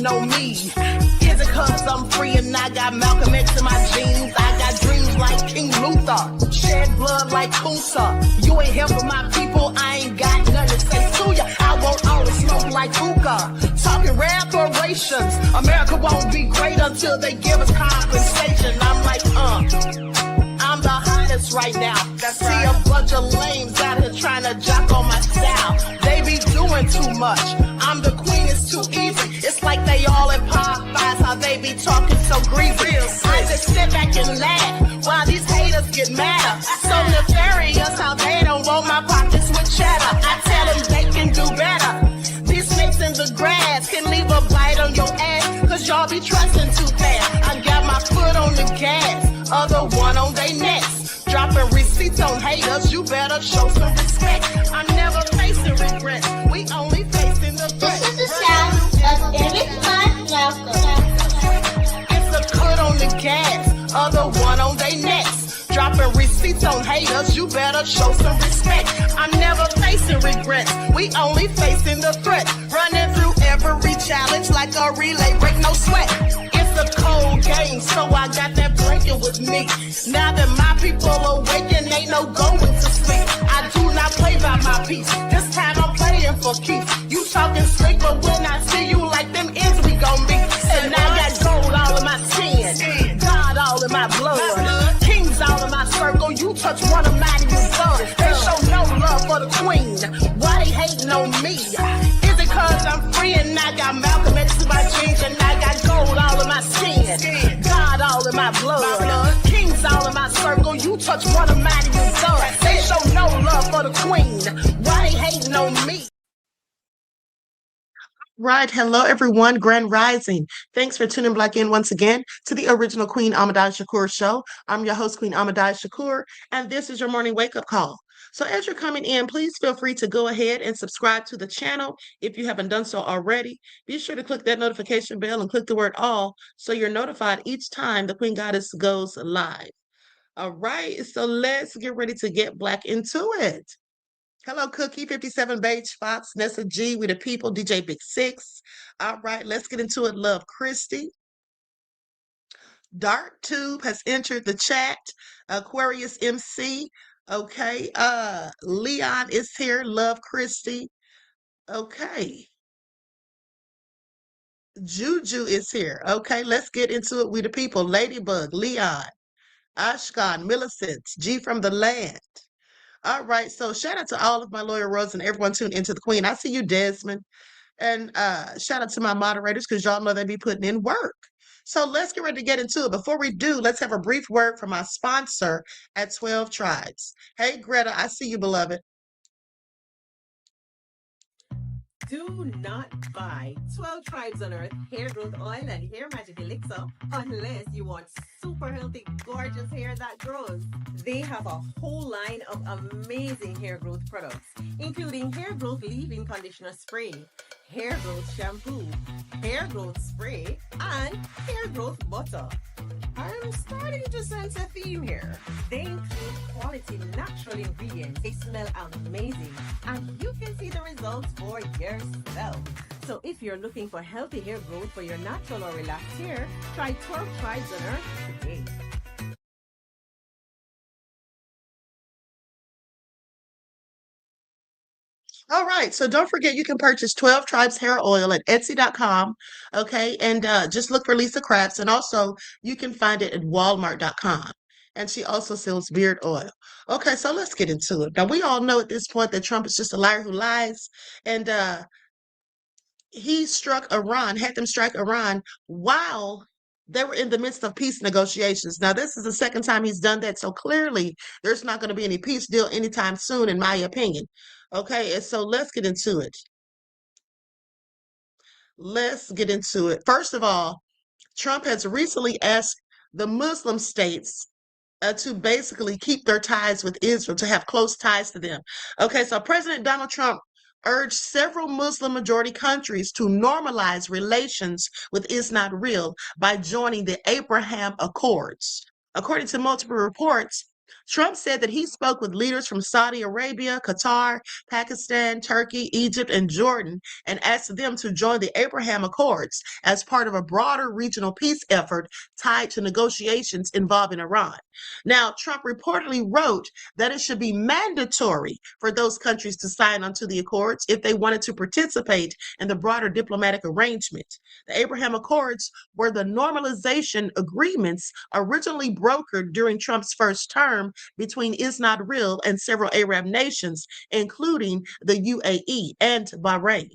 know me? Is it cause I'm free and I got Malcolm X in my jeans? I got dreams like King Luther, shed blood like Kusa. You ain't helping my people, I ain't got nothing to say to ya. I want all the smoke like hookah, talking reparations. America won't be great until they give us compensation. I'm like, I'm the hottest right now. See a bunch of lames out here trying to jock on my style. They be doing too much. I'm the queen, it's too easy. It's like they all in Popeyes, how they be talking so greasy. I just sit back and laugh while these haters get mad. So nefarious how they don't want my pockets with cheddar. I tell them they can do better. These snakes in the grass can leave a bite on your ass, cause y'all be trusting too fast. I got my foot on the gas, other one on they necks. Dropping receipts on haters, you better show some respect. I'm never facing regrets, we only facing the threat. This is the sound of every It's a cut on the gas, other one on they necks. Dropping receipts on haters, you better show some respect. I'm never facing regrets, we only facing the threat. Running through every challenge like a relay, break no sweat. It's a cold game, so I got that blanket with me. Now that my people awaken, ain't no going to sleep. I do not play by my piece, this time I'm playing for keeps. You talking slick, but when I see you like them ends, we gon' meet. And I got gold all in my skin, God all in my blood, kings all in my circle. You touch one of mine, you son. They show no love for the queen, why they hating on me? Is it cause I'm free and I got Malcolm X in my jeans, and I got gold all in my skin, God all in my blood, kings all in my circle. You touch one of mine, you son. They show no love for the queen, why they hating on me? Right. Hello, everyone. Grand Rising. Thanks for tuning back in once again to the original Queen Ahmadiyyah Shakur show. I'm your host, Queen Ahmadiyyah Shakur, and this is your morning wake-up call. So as you're coming in, please feel free to go ahead and subscribe to the channel if you haven't done so already. Be sure to click that notification bell and click the word all so you're notified each time the Queen Goddess goes live. All right, so let's get ready to get black into it. Hello, Cookie, 57 Beige Fox, Nessa G, We the People, DJ Big Six. All right, let's get into it. Love Christy. Dark Tube has entered the chat. Aquarius MC. Okay. Leon is here. Love Christy. Okay. Juju is here. Okay, let's get into it. We the People. Ladybug, Leon, Ashkan, Millicent, G from the land. All right, so shout out to all of my loyal roads and everyone tuned into the Queen. I see you, Desmond. And shout out to my moderators because y'all know they be putting in work. So let's get ready to get into it. Before we do, let's have a brief word from my sponsor at 12 Tribes. Hey, Greta, I see you, beloved. Do not buy 12 Tribes on Earth hair growth oil and hair magic elixir unless you want super healthy, gorgeous hair that grows. They have a whole line of amazing hair growth products, including hair growth leave-in conditioner spray, hair growth shampoo, hair growth spray, and hair growth butter. I'm starting to sense a theme here. They include quality natural ingredients. They smell amazing, and you can see the results for yourself. So if you're looking for healthy hair growth for your natural or relaxed hair, try 12 Tribes on Earth today. All right, so don't forget you can purchase 12 Tribes hair oil at Etsy.com, okay? And just look for Lisa Crafts, and also you can find it at Walmart.com. And she also sells beard oil. Okay, so let's get into it. Now, we all know at this point that Trump is just a liar who lies, and he struck Iran, had them strike Iran while they were in the midst of peace negotiations. Now, this is the second time he's done that, so clearly there's not going to be any peace deal anytime soon, in my opinion. Okay, and so let's get into it. Let's get into it. First of all, Trump has recently asked the Muslim states to basically keep their ties with Israel, to have close ties to them. Okay, so President Donald Trump urged several Muslim majority countries to normalize relations with Israel by joining the Abraham Accords. According to multiple reports, Trump said that he spoke with leaders from Saudi Arabia, Qatar, Pakistan, Turkey, Egypt, and Jordan and asked them to join the Abraham Accords as part of a broader regional peace effort tied to negotiations involving Iran. Now, Trump reportedly wrote that it should be mandatory for those countries to sign onto the accords if they wanted to participate in the broader diplomatic arrangement. The Abraham Accords were the normalization agreements originally brokered during Trump's first term between Israel and several Arab nations, including the UAE and Bahrain.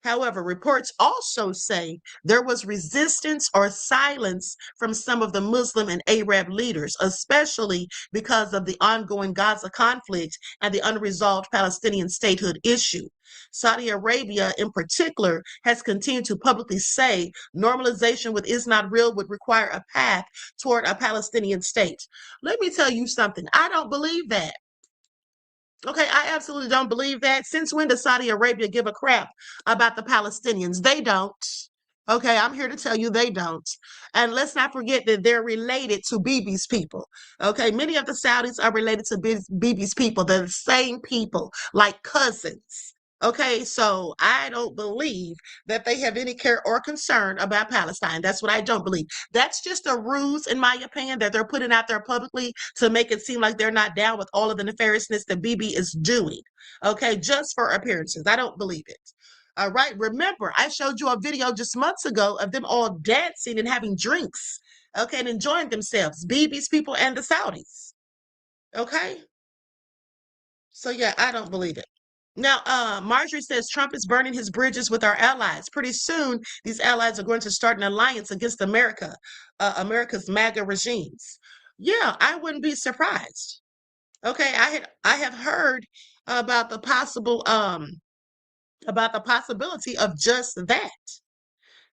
However, reports also say there was resistance or silence from some of the Muslim and Arab leaders, especially because of the ongoing Gaza conflict and the unresolved Palestinian statehood issue. Saudi Arabia, in particular, has continued to publicly say normalization with Israel would require a path toward a Palestinian state. Let me tell you something. I don't believe that. Okay, I absolutely don't believe that. Since when does Saudi Arabia give a crap about the Palestinians? They don't. Okay, I'm here to tell you they don't. And let's not forget that they're related to Bibi's people. Okay, many of the Saudis are related to Bibi's people. They're the same people, like cousins. Okay, so I don't believe that they have any care or concern about Palestine. That's what I don't believe. That's just a ruse, in my opinion, that they're putting out there publicly to make it seem like they're not down with all of the nefariousness that Bibi is doing. Okay, just for appearances. I don't believe it. All right, remember, I showed you a video just months ago of them all dancing and having drinks, okay, and enjoying themselves, Bibi's people and the Saudis. Okay? So, yeah, I don't believe it. Now, Marjorie says Trump is burning his bridges with our allies. Pretty soon, these allies are going to start an alliance against America, America's MAGA regimes. Yeah, I wouldn't be surprised. Okay, I have heard about the possibility of just that.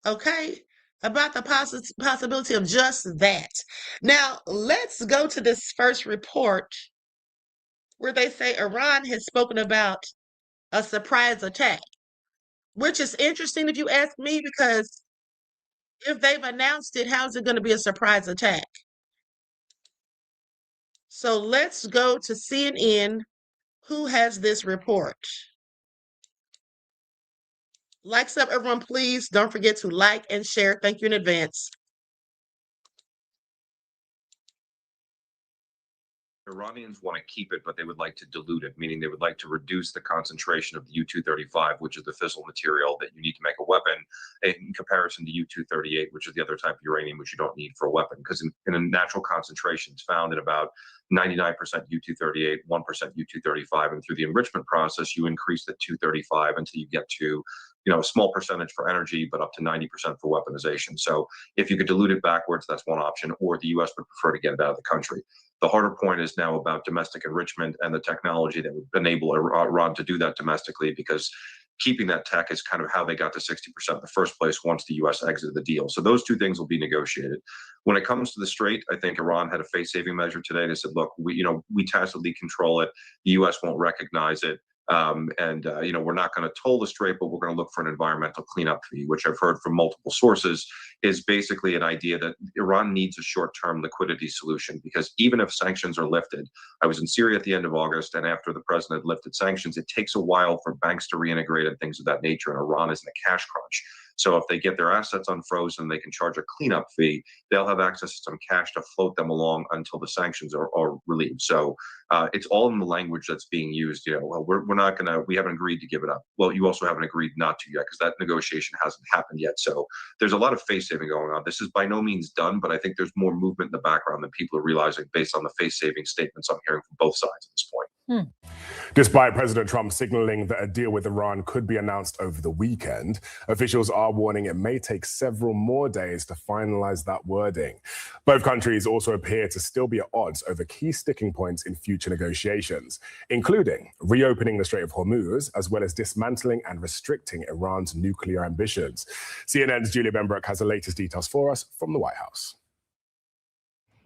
Okay, about the possibility of just that. Now, let's go to this first report where they say Iran has spoken about a surprise attack, which is interesting if you ask me, because if they've announced it, how's it going to be a surprise attack? So let's go to CNN. Who has this report? Likes up, everyone, please. Don't forget to like and share. Thank you in advance. Iranians want to keep it, but they would like to dilute it, meaning they would like to reduce the concentration of the U-235, which is the fissile material that you need to make a weapon, in comparison to U-238, which is the other type of uranium which you don't need for a weapon, because in a natural concentration, it's found in about 99% U-238, 1% U-235, and through the enrichment process, you increase the 235 until you get to a small percentage for energy, but up to 90% for weaponization. So if you could dilute it backwards, that's one option, or the U.S. would prefer to get it out of the country. The harder point is now about domestic enrichment and the technology that would enable Iran to do that domestically, because keeping that tech is kind of how they got to 60% in the first place once the U.S. exited the deal. So those two things will be negotiated. When it comes to the Strait, I think Iran had a face-saving measure today. They said, look, we tacitly control it. The U.S. won't recognize it. We're not going to toll the Strait, but we're going to look for an environmental cleanup fee, which I've heard from multiple sources is basically an idea that Iran needs a short-term liquidity solution, because even if sanctions are lifted, I was in Syria at the end of August, and after the president lifted sanctions, it takes a while for banks to reintegrate and things of that nature, and Iran is in a cash crunch. So if they get their assets unfrozen, they can charge a cleanup fee. They'll have access to some cash to float them along until the sanctions are relieved. So it's all in the language that's being used. We haven't agreed to give it up. Well, you also haven't agreed not to yet, because that negotiation hasn't happened yet. So there's a lot of face-saving going on. This is by no means done, but I think there's more movement in the background than people are realizing based on the face-saving statements I'm hearing from both sides at this point. Despite President Trump signaling that a deal with Iran could be announced over the weekend, officials are warning it may take several more days to finalize that wording. Both countries also appear to still be at odds over key sticking points in future negotiations, including reopening the Strait of Hormuz, as well as dismantling and restricting Iran's nuclear ambitions. CNN's Julia Benbrook has the latest details for us from the White House.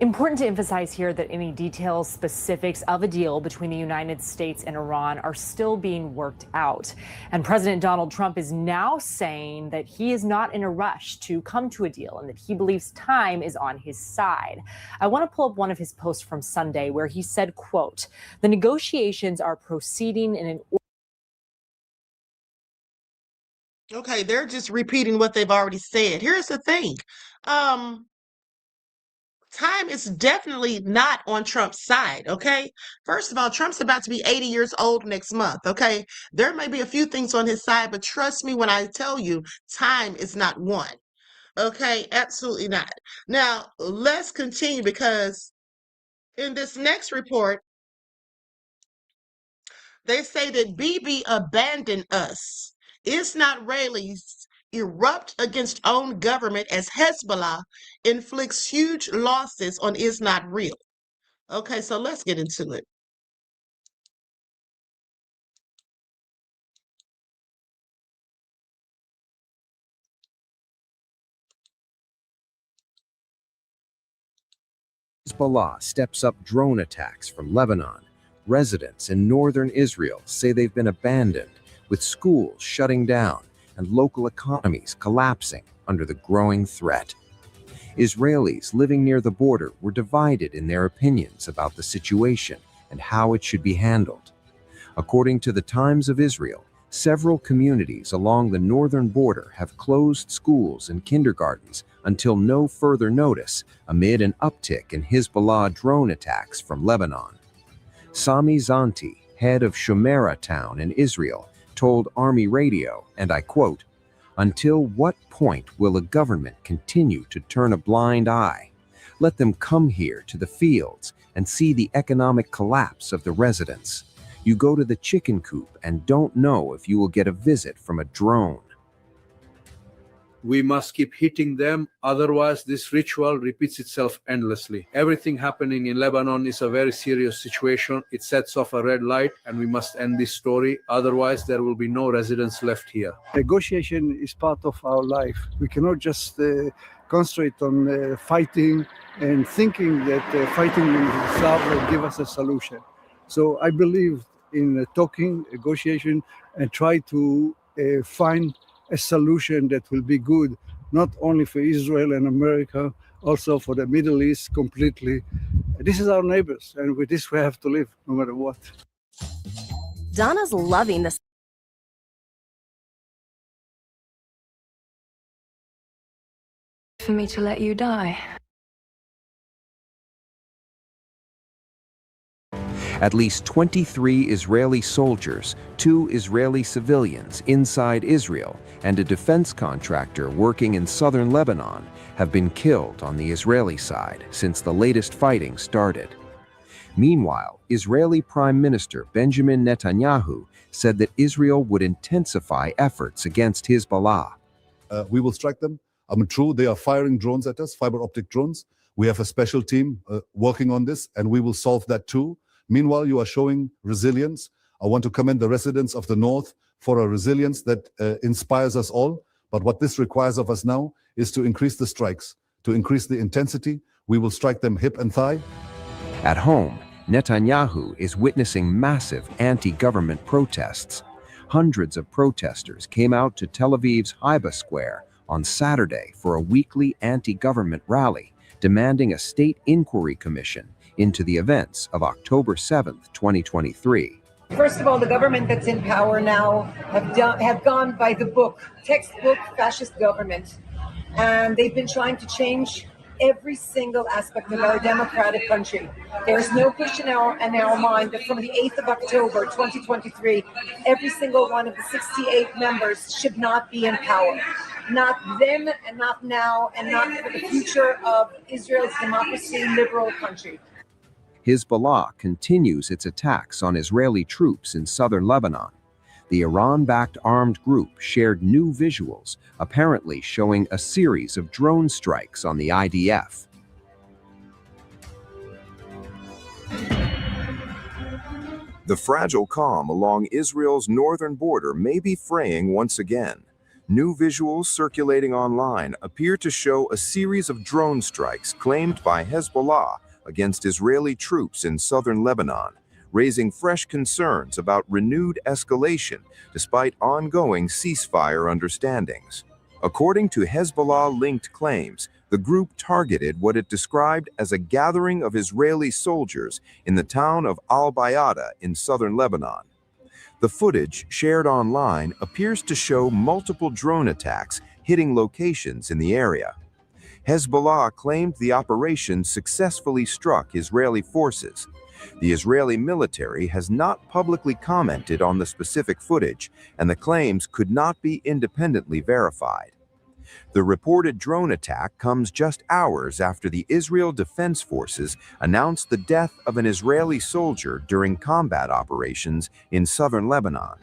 Important to emphasize here that any details, specifics of a deal between the United States and Iran are still being worked out. And President Donald Trump is now saying that he is not in a rush to come to a deal and that he believes time is on his side. I want to pull up one of his posts from Sunday where he said, quote, "The negotiations are proceeding in an..." Okay, they're just repeating what they've already said. Here's the thing. Time is definitely not on Trump's side, okay? First of all, Trump's about to be 80 years old next month, okay? There may be a few things on his side, but trust me when I tell you, time is not one, okay? Absolutely not. Now, let's continue because in this next report, they say that Bibi abandoned us. Israelis erupt against own government as Hezbollah inflicts huge losses on is not real. Okay, so let's get into it. Hezbollah steps up drone attacks from Lebanon. Residents in northern Israel say they've been abandoned, with schools shutting down and local economies collapsing under the growing threat. Israelis living near the border were divided in their opinions about the situation and how it should be handled. According to the Times of Israel, several communities along the northern border have closed schools and kindergartens until no further notice amid an uptick in Hezbollah drone attacks from Lebanon. Sami Zanti, head of Shumera town in Israel, told Army Radio, and I quote, "Until what point will a government continue to turn a blind eye? Let them come here to the fields and see the economic collapse of the residents. You go to the chicken coop and don't know if you will get a visit from a drone." We must keep hitting them, otherwise this ritual repeats itself endlessly. Everything happening in Lebanon is a very serious situation. It sets off a red light and we must end this story, otherwise there will be no residents left here. Negotiation is part of our life. We cannot just concentrate on fighting and thinking that fighting will solve and give us a solution. So I believe in talking, negotiation, and try to find a solution that will be good, not only for Israel and America, also for the Middle East completely. This is our neighbors, and with this we have to live, no matter what. Donna's loving this. For me to let you die. At least 23 Israeli soldiers, 2 Israeli civilians inside Israel, and a defense contractor working in southern Lebanon have been killed on the Israeli side since the latest fighting started. Meanwhile, Israeli Prime Minister Benjamin Netanyahu said that Israel would intensify efforts against Hezbollah. We will strike them. True, they are firing drones at us, fiber optic drones. We have a special team working on this, and we will solve that too. Meanwhile, you are showing resilience. I want to commend the residents of the North for a resilience that inspires us all. But what this requires of us now is to increase the strikes, to increase the intensity. We will strike them hip and thigh. At home, Netanyahu is witnessing massive anti-government protests. Hundreds of protesters came out to Tel Aviv's Haiba Square on Saturday for a weekly anti-government rally, demanding a state inquiry commission into the events of October 7th, 2023. First of all, the government that's in power now have gone by the book, textbook fascist government, and they've been trying to change every single aspect of our democratic country. There is no question in our mind that from the 8th of October 2023, every single one of the 68 members should not be in power. Not then and not now and not for the future of Israel's democracy, liberal country. Hezbollah continues its attacks on Israeli troops in southern Lebanon. The Iran-backed armed group shared new visuals, apparently showing a series of drone strikes on the IDF. The fragile calm along Israel's northern border may be fraying once again. New visuals circulating online appear to show a series of drone strikes claimed by Hezbollah against Israeli troops in southern Lebanon, raising fresh concerns about renewed escalation despite ongoing ceasefire understandings. According to Hezbollah-linked claims, the group targeted what it described as a gathering of Israeli soldiers in the town of Al-Bayada in southern Lebanon. The footage shared online appears to show multiple drone attacks hitting locations in the area. Hezbollah claimed the operation successfully struck Israeli forces. The Israeli military has not publicly commented on the specific footage, and the claims could not be independently verified. The reported drone attack comes just hours after the Israel Defense Forces announced the death of an Israeli soldier during combat operations in southern Lebanon.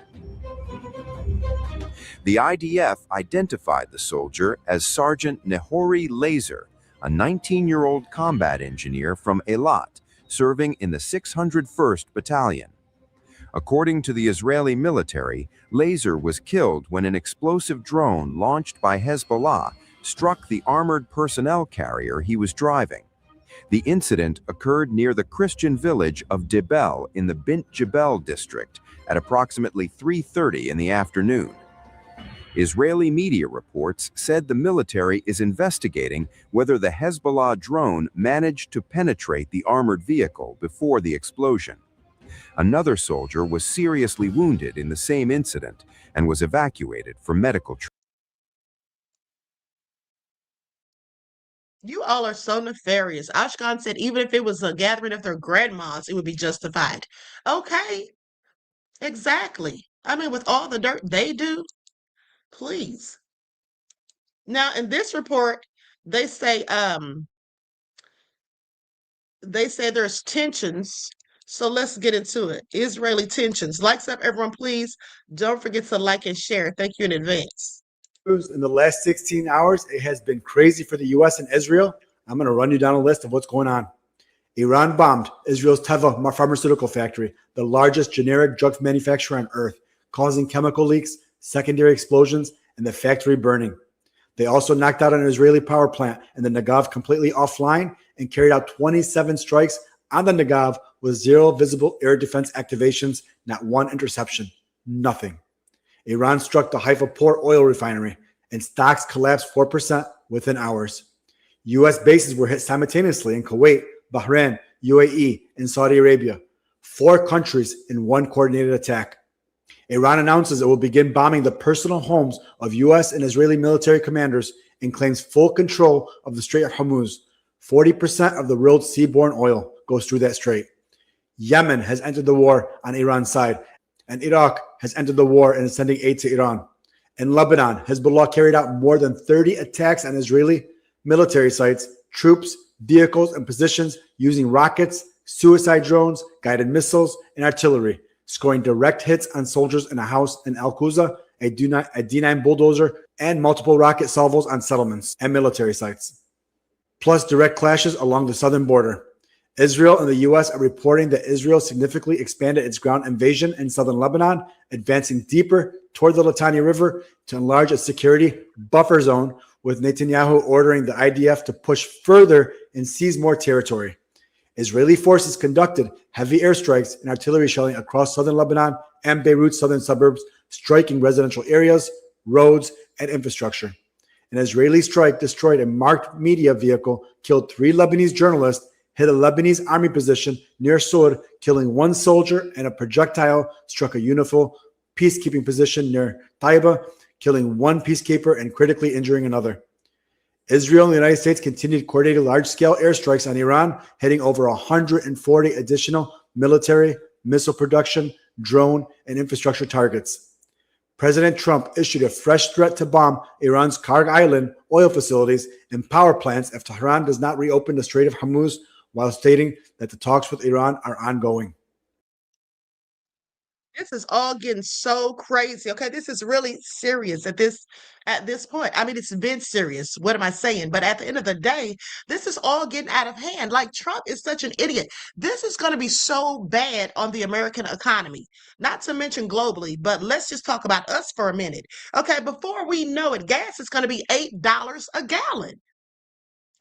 The IDF identified the soldier as Sergeant Nehori Laser, a 19-year-old combat engineer from Eilat, serving in the 601st Battalion. According to the Israeli military, Laser was killed when an explosive drone launched by Hezbollah struck the armored personnel carrier he was driving. The incident occurred near the Christian village of Debel in the Bint Jebel district at approximately 3:30 in the afternoon. Israeli media reports said the military is investigating whether the Hezbollah drone managed to penetrate the armored vehicle before the explosion. Another soldier was seriously wounded in the same incident and was evacuated for medical treatment. You all are so nefarious. Ashkan said even if it was a gathering of their grandmas, it would be justified. Okay, exactly. I mean, with all the dirt they do, please. Now, in this report, they say there's tensions. So let's get into it. Israeli tensions. Likes up, everyone, please. Don't forget to like and share. Thank you in advance. In the last 16 hours, it has been crazy for the U.S. and Israel. I'm going to run you down a list of what's going on. Iran bombed Israel's Teva pharmaceutical factory, the largest generic drug manufacturer on earth, causing chemical leaks, secondary explosions, and the factory burning. They also knocked out an Israeli power plant and the Negev completely offline and carried out 27 strikes on the Negev with zero visible air defense activations, not one interception, nothing. Iran struck the Haifa port oil refinery, and stocks collapsed 4% within hours. U.S. bases were hit simultaneously in Kuwait, Bahrain, UAE, and Saudi Arabia. 4 countries in one coordinated attack. Iran announces it will begin bombing the personal homes of U.S. and Israeli military commanders and claims full control of the Strait of Hormuz. 40% of the world's seaborne oil goes through that strait. Yemen has entered the war on Iran's side, and Iraq has entered the war and is sending aid to Iran. In Lebanon, Hezbollah carried out more than 30 attacks on Israeli military sites, troops, vehicles, and positions using rockets, suicide drones, guided missiles, and artillery, scoring direct hits on soldiers in a house in Al-Quza, a D9 bulldozer, and multiple rocket salvos on settlements and military sites, plus direct clashes along the southern border. Israel and the U.S. are reporting that Israel significantly expanded its ground invasion in southern Lebanon, advancing deeper toward the Litani River to enlarge its security buffer zone, with Netanyahu ordering the IDF to push further and seize more territory. Israeli forces conducted heavy airstrikes and artillery shelling across southern Lebanon and Beirut's southern suburbs, striking residential areas, roads, and infrastructure. An Israeli strike destroyed a marked media vehicle, killed 3 Lebanese journalists, hit a Lebanese army position near Sur, killing 1 soldier, and a projectile struck a UNIFIL peacekeeping position near Taiba, killing 1 peacekeeper and critically injuring another. Israel and the United States continued coordinated large-scale airstrikes on Iran, hitting over 140 additional military, missile production, drone, and infrastructure targets. President Trump issued a fresh threat to bomb Iran's Karg Island oil facilities and power plants if Tehran does not reopen the Strait of Hormuz, while stating that the talks with Iran are ongoing. This is all getting so crazy. Okay, this is really serious at this point. I mean, it's been serious. What am I saying? But at the end of the day, this is all getting out of hand. Like Trump is such an idiot. This is going to be so bad on the American economy, not to mention globally. But let's just talk about us for a minute. Okay, before we know it, gas is going to be $8 a gallon.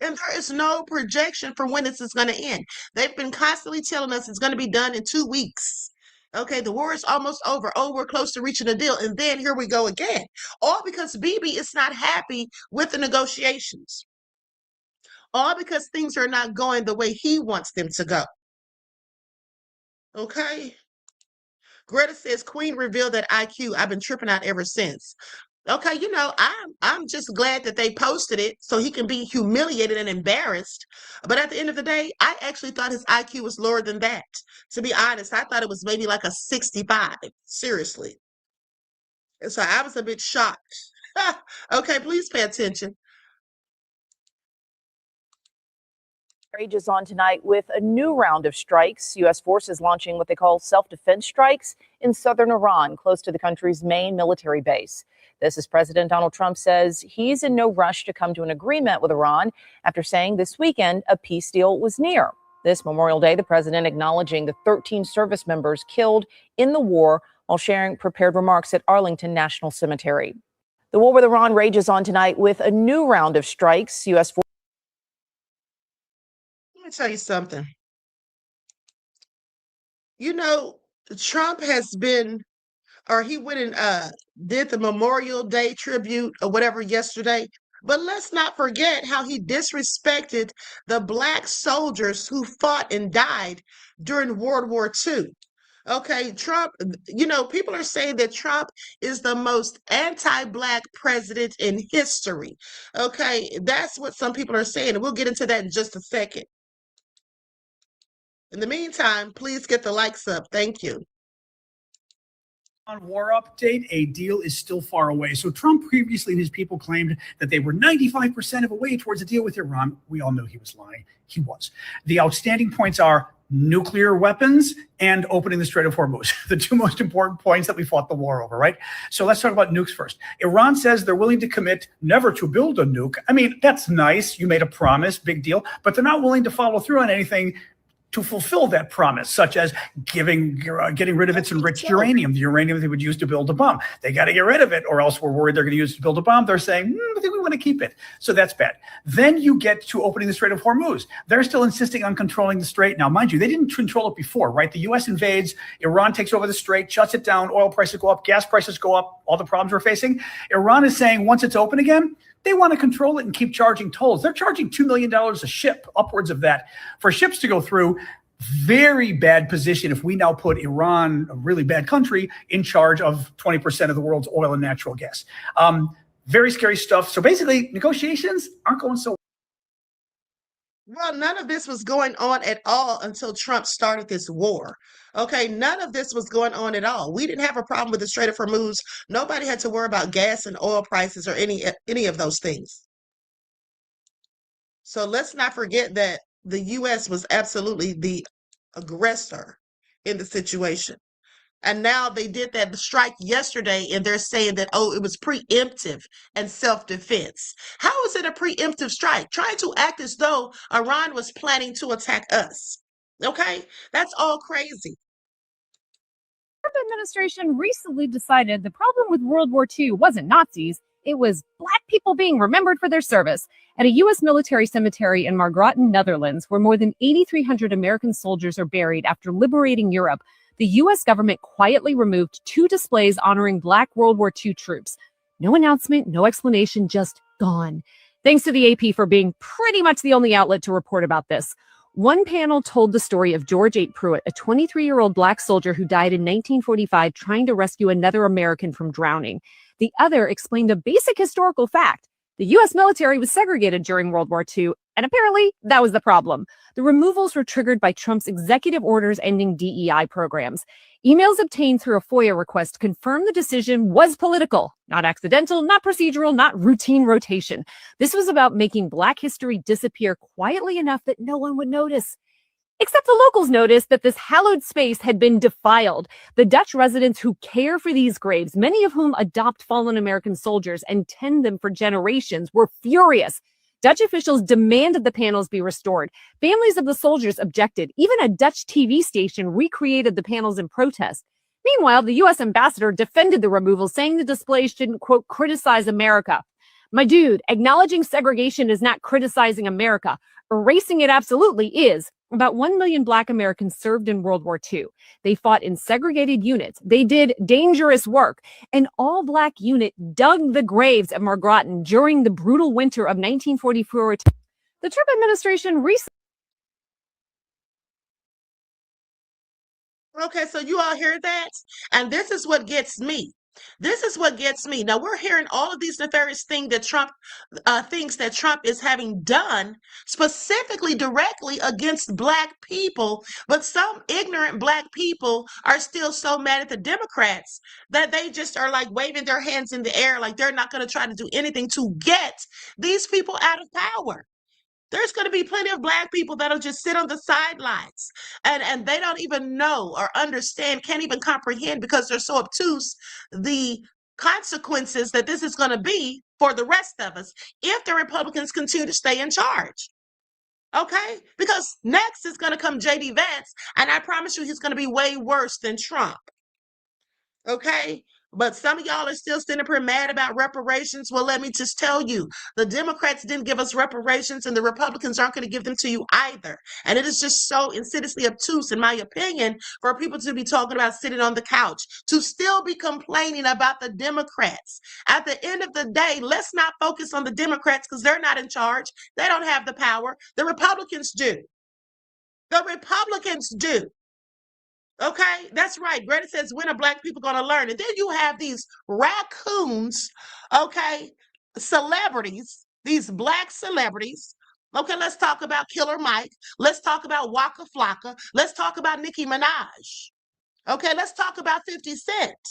And there is no projection for when this is going to end. They've been constantly telling us it's going to be done in 2 weeks. Okay, the war is almost over. Oh, we're close to reaching a deal. And then here we go again. All because Bibi is not happy with the negotiations. All because things are not going the way he wants them to go. Okay. Greta says, Queen revealed that IQ. I've been tripping out ever since. Okay, I'm just glad that they posted it so he can be humiliated and embarrassed. But at the end of the day, I actually thought his IQ was lower than that. To be honest, I thought it was maybe like a 65. Seriously. And so I was a bit shocked. Okay, please pay attention. Rages on tonight with a new round of strikes. U.S. forces launching what they call self-defense strikes in southern Iran, close to the country's main military base. This as President Donald Trump says he's in no rush to come to an agreement with Iran after saying this weekend a peace deal was near. This Memorial Day, the president acknowledging the 13 service members killed in the war while sharing prepared remarks at Arlington National Cemetery. The war with Iran rages on tonight with a new round of strikes. U.S. forces. Let me tell you something. Trump has been, or he went and did the Memorial Day tribute or whatever yesterday. But let's not forget how he disrespected the Black soldiers who fought and died during World War II. Okay, Trump, people are saying that Trump is the most anti-Black president in history. Okay, that's what some people are saying. And we'll get into that in just a second. In the meantime, please get the likes up. Thank you. On war update, a deal is still far away. So Trump previously and his people claimed that they were 95% of a way towards a deal with Iran. We all knew he was lying. He was. The outstanding points are nuclear weapons and opening the Strait of Hormuz, the two most important points that we fought the war over, right? So let's talk about nukes first. Iran says they're willing to commit never to build a nuke. I mean, that's nice. You made a promise, big deal, but they're not willing to follow through on anything to fulfill that promise, such as getting rid of its enriched uranium, the uranium they would use to build a bomb. They got to get rid of it, or else we're worried they're going to use it to build a bomb. They're saying, I think we want to keep it. So that's bad. Then you get to opening the Strait of Hormuz. They're still insisting on controlling the strait. Now, mind you, they didn't control it before, right? The U.S. invades, Iran takes over the strait, shuts it down, oil prices go up, gas prices go up, all the problems we're facing. Iran is saying once it's open again, they want to control it and keep charging tolls. They're charging $2 million a ship, upwards of that, for ships to go through. Very bad position if we now put Iran, a really bad country, in charge of 20% of the world's oil and natural gas. Very scary stuff. So basically, negotiations aren't going so well. None of this was going on at all until Trump started this war. Okay, none of this was going on at all. We didn't have a problem with the Strait of Hormuz. Nobody had to worry about gas and oil prices or any of those things. So let's not forget that the U.S. was absolutely the aggressor in the situation. And now they did that strike yesterday, and they're saying that, it was preemptive and self-defense. How is it a preemptive strike? Trying to act as though Iran was planning to attack us. Okay? That's all crazy. The Trump administration recently decided the problem with World War II wasn't Nazis. It was Black people being remembered for their service. At a U.S. military cemetery in Margraten, Netherlands, where more than 8,300 American soldiers are buried after liberating Europe, the U.S. government quietly removed 2 displays honoring Black World War II troops. No announcement, no explanation, just gone. Thanks to the AP for being pretty much the only outlet to report about this. One panel told the story of George 8 Pruitt, a 23-year-old Black soldier who died in 1945 trying to rescue another American from drowning. The other explained a basic historical fact. The U.S. military was segregated during World War II, and apparently that was the problem. The removals were triggered by Trump's executive orders ending DEI programs. Emails obtained through a FOIA request confirm the decision was political, not accidental, not procedural, not routine rotation. This was about making Black history disappear quietly enough that no one would notice. Except the locals noticed that this hallowed space had been defiled. The Dutch residents who care for these graves, many of whom adopt fallen American soldiers and tend them for generations, were furious. Dutch officials demanded the panels be restored. Families of the soldiers objected. Even a Dutch TV station recreated the panels in protest. Meanwhile, the U.S. ambassador defended the removal, saying the displays shouldn't, quote, criticize America. My dude, acknowledging segregation is not criticizing America. Erasing it absolutely is. About 1 million Black Americans served in World War II. They fought in segregated units. They did dangerous work. An all-Black unit dug the graves at Margraten during the brutal winter of 1944. The Trump administration recently... Okay, so you all hear that? And this is what gets me. This is what gets me. Now we're hearing all of these nefarious things that Trump thinks that Trump is having done specifically directly against Black people, but some ignorant Black people are still so mad at the Democrats that they just are like waving their hands in the air like they're not going to try to do anything to get these people out of power. There's going to be plenty of Black people that'll just sit on the sidelines and they don't even know or understand, can't even comprehend because they're so obtuse, the consequences that this is going to be for the rest of us if the Republicans continue to stay in charge. Okay? Because next is going to come J.D. Vance, and I promise you he's going to be way worse than Trump. Okay? But some of y'all are still sitting up here mad about reparations. Well, let me just tell you, the Democrats didn't give us reparations and the Republicans aren't going to give them to you either. And it is just so insidiously obtuse, in my opinion, for people to be talking about sitting on the couch, to still be complaining about the Democrats. At the end of the day, let's not focus on the Democrats because they're not in charge. They don't have the power. The Republicans do. The Republicans do. Okay, that's right. Greta says, when are Black people going to learn? And then you have these raccoons, okay, celebrities, these Black celebrities. Okay, let's talk about Killer Mike. Let's talk about Waka Flocka. Let's talk about Nicki Minaj. Okay, let's talk about 50 Cent.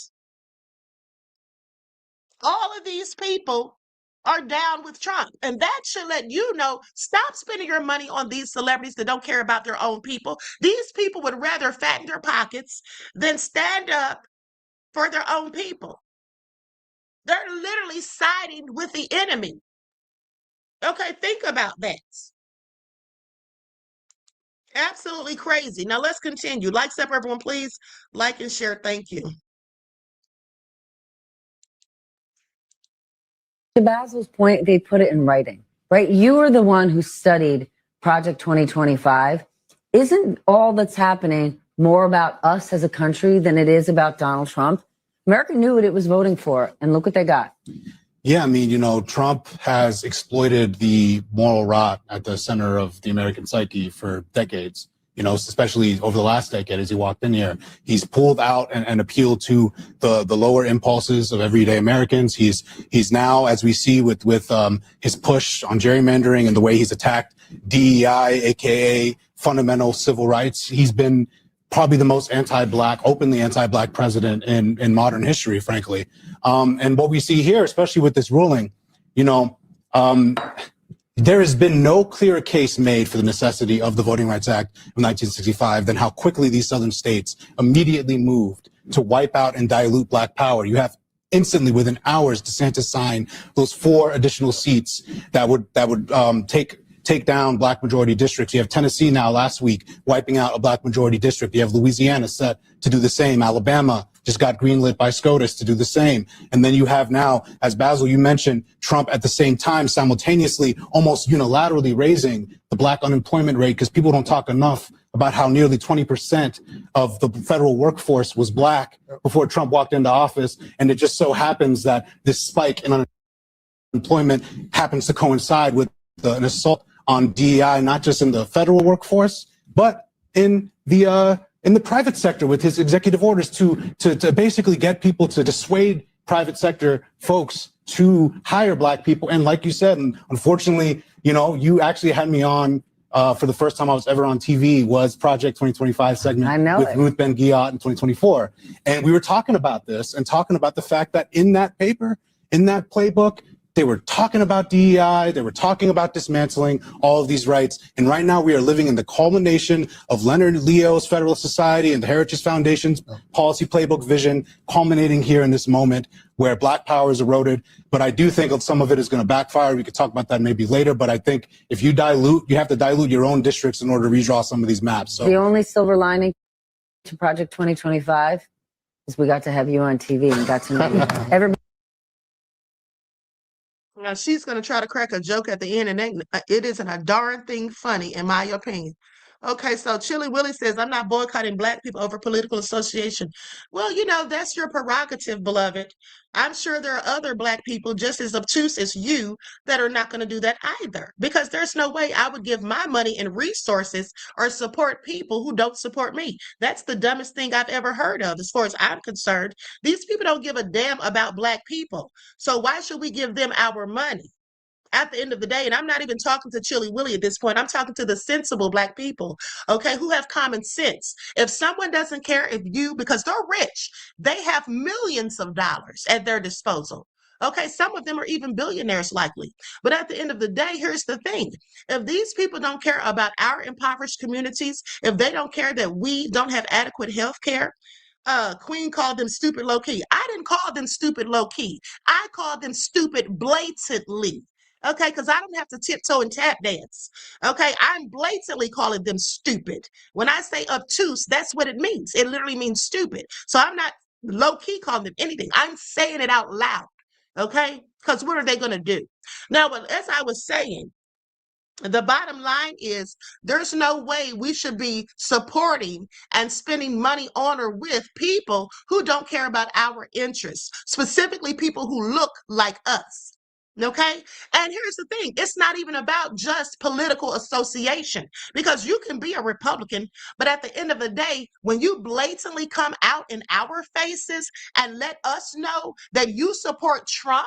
All of these people are down with Trump. And that should let you know, stop spending your money on these celebrities that don't care about their own people. These people would rather fatten their pockets than stand up for their own people. They're literally siding with the enemy. Okay, think about that. Absolutely crazy. Now let's continue. Like, step, everyone, please. Like and share. Thank you. To Basil's point, they put it in writing, right? You are the one who studied Project 2025. Isn't all that's happening more about us as a country than it is about Donald Trump? America knew what it was voting for, and look what they got. Yeah, I mean, Trump has exploited the moral rot at the center of the American psyche for decades. Especially over the last decade as he walked in here, he's pulled out and appealed to the lower impulses of everyday Americans. He's now, as we see with his push on gerrymandering and the way he's attacked DEI, aka fundamental civil rights, he's been probably the most anti-Black, openly anti-Black president in modern history, frankly. And what we see here, especially with this ruling, there has been no clearer case made for the necessity of the Voting Rights Act of 1965 than how quickly these southern states immediately moved to wipe out and dilute Black power. You have instantly, within hours, DeSantis signed those 4 additional seats that would take down Black majority districts. You have Tennessee now last week wiping out a Black majority district. You have Louisiana set to do the same. Alabama just got greenlit by SCOTUS to do the same. And then you have now, as Basil, you mentioned, Trump at the same time simultaneously almost unilaterally raising the Black unemployment rate, because people don't talk enough about how nearly 20% of the federal workforce was Black before Trump walked into office. And it just so happens that this spike in unemployment happens to coincide with an assault on DEI, not just in the federal workforce, but in the private sector with his executive orders to basically get people to dissuade private sector folks to hire Black people. And like you said, and unfortunately, you actually had me on for the first time I was ever on TV was Project 2025 segment with Ruth Ben-Ghiat in 2024. And we were talking about this and talking about the fact that in that paper, in that playbook, They were talking about DEI. They were talking about dismantling all of these rights. And right now we are living in the culmination of Leonard Leo's Federalist Society and the Heritage Foundation's policy playbook vision, culminating here in this moment where Black power is eroded. But I do think some of it is going to backfire. We could talk about that maybe later. But I think if you have to dilute your own districts in order to redraw some of these maps. So the only silver lining to Project 2025 is we got to have you on TV and got to know you. Everybody. Now she's going to try to crack a joke at the end, and it isn't a darn thing funny, in my opinion. Okay, so Chili Willie says, I'm not boycotting Black people over political association. Well, you know, that's your prerogative, beloved. I'm sure there are other Black people just as obtuse as you that are not going to do that either, because there's no way I would give my money and resources or support people who don't support me. That's the dumbest thing I've ever heard of, as far as I'm concerned. These people don't give a damn about Black people. So why should we give them our money? At the end of the day, and I'm not even talking to Chili Willie at this point, I'm talking to the sensible Black people, okay, who have common sense. If someone doesn't care if you, because they're rich, they have millions of dollars at their disposal. Okay, some of them are even billionaires likely. But at the end of the day, here's the thing. If these people don't care about our impoverished communities, if they don't care that we don't have adequate health care, Queen called them stupid low-key. I didn't call them stupid low-key. I called them stupid blatantly. Okay, because I don't have to tiptoe and tap dance. Okay, I'm blatantly calling them stupid. When I say obtuse, that's what it means. It literally means stupid. So I'm not low-key calling them anything. I'm saying it out loud. Okay, because what are they going to do? Now, as I was saying, the bottom line is there's no way we should be supporting and spending money on or with people who don't care about our interests, specifically people who look like us. Okay. And here's the thing. It's not even about just political association, because you can be a Republican, but at the end of the day, when you blatantly come out in our faces and let us know that you support Trump,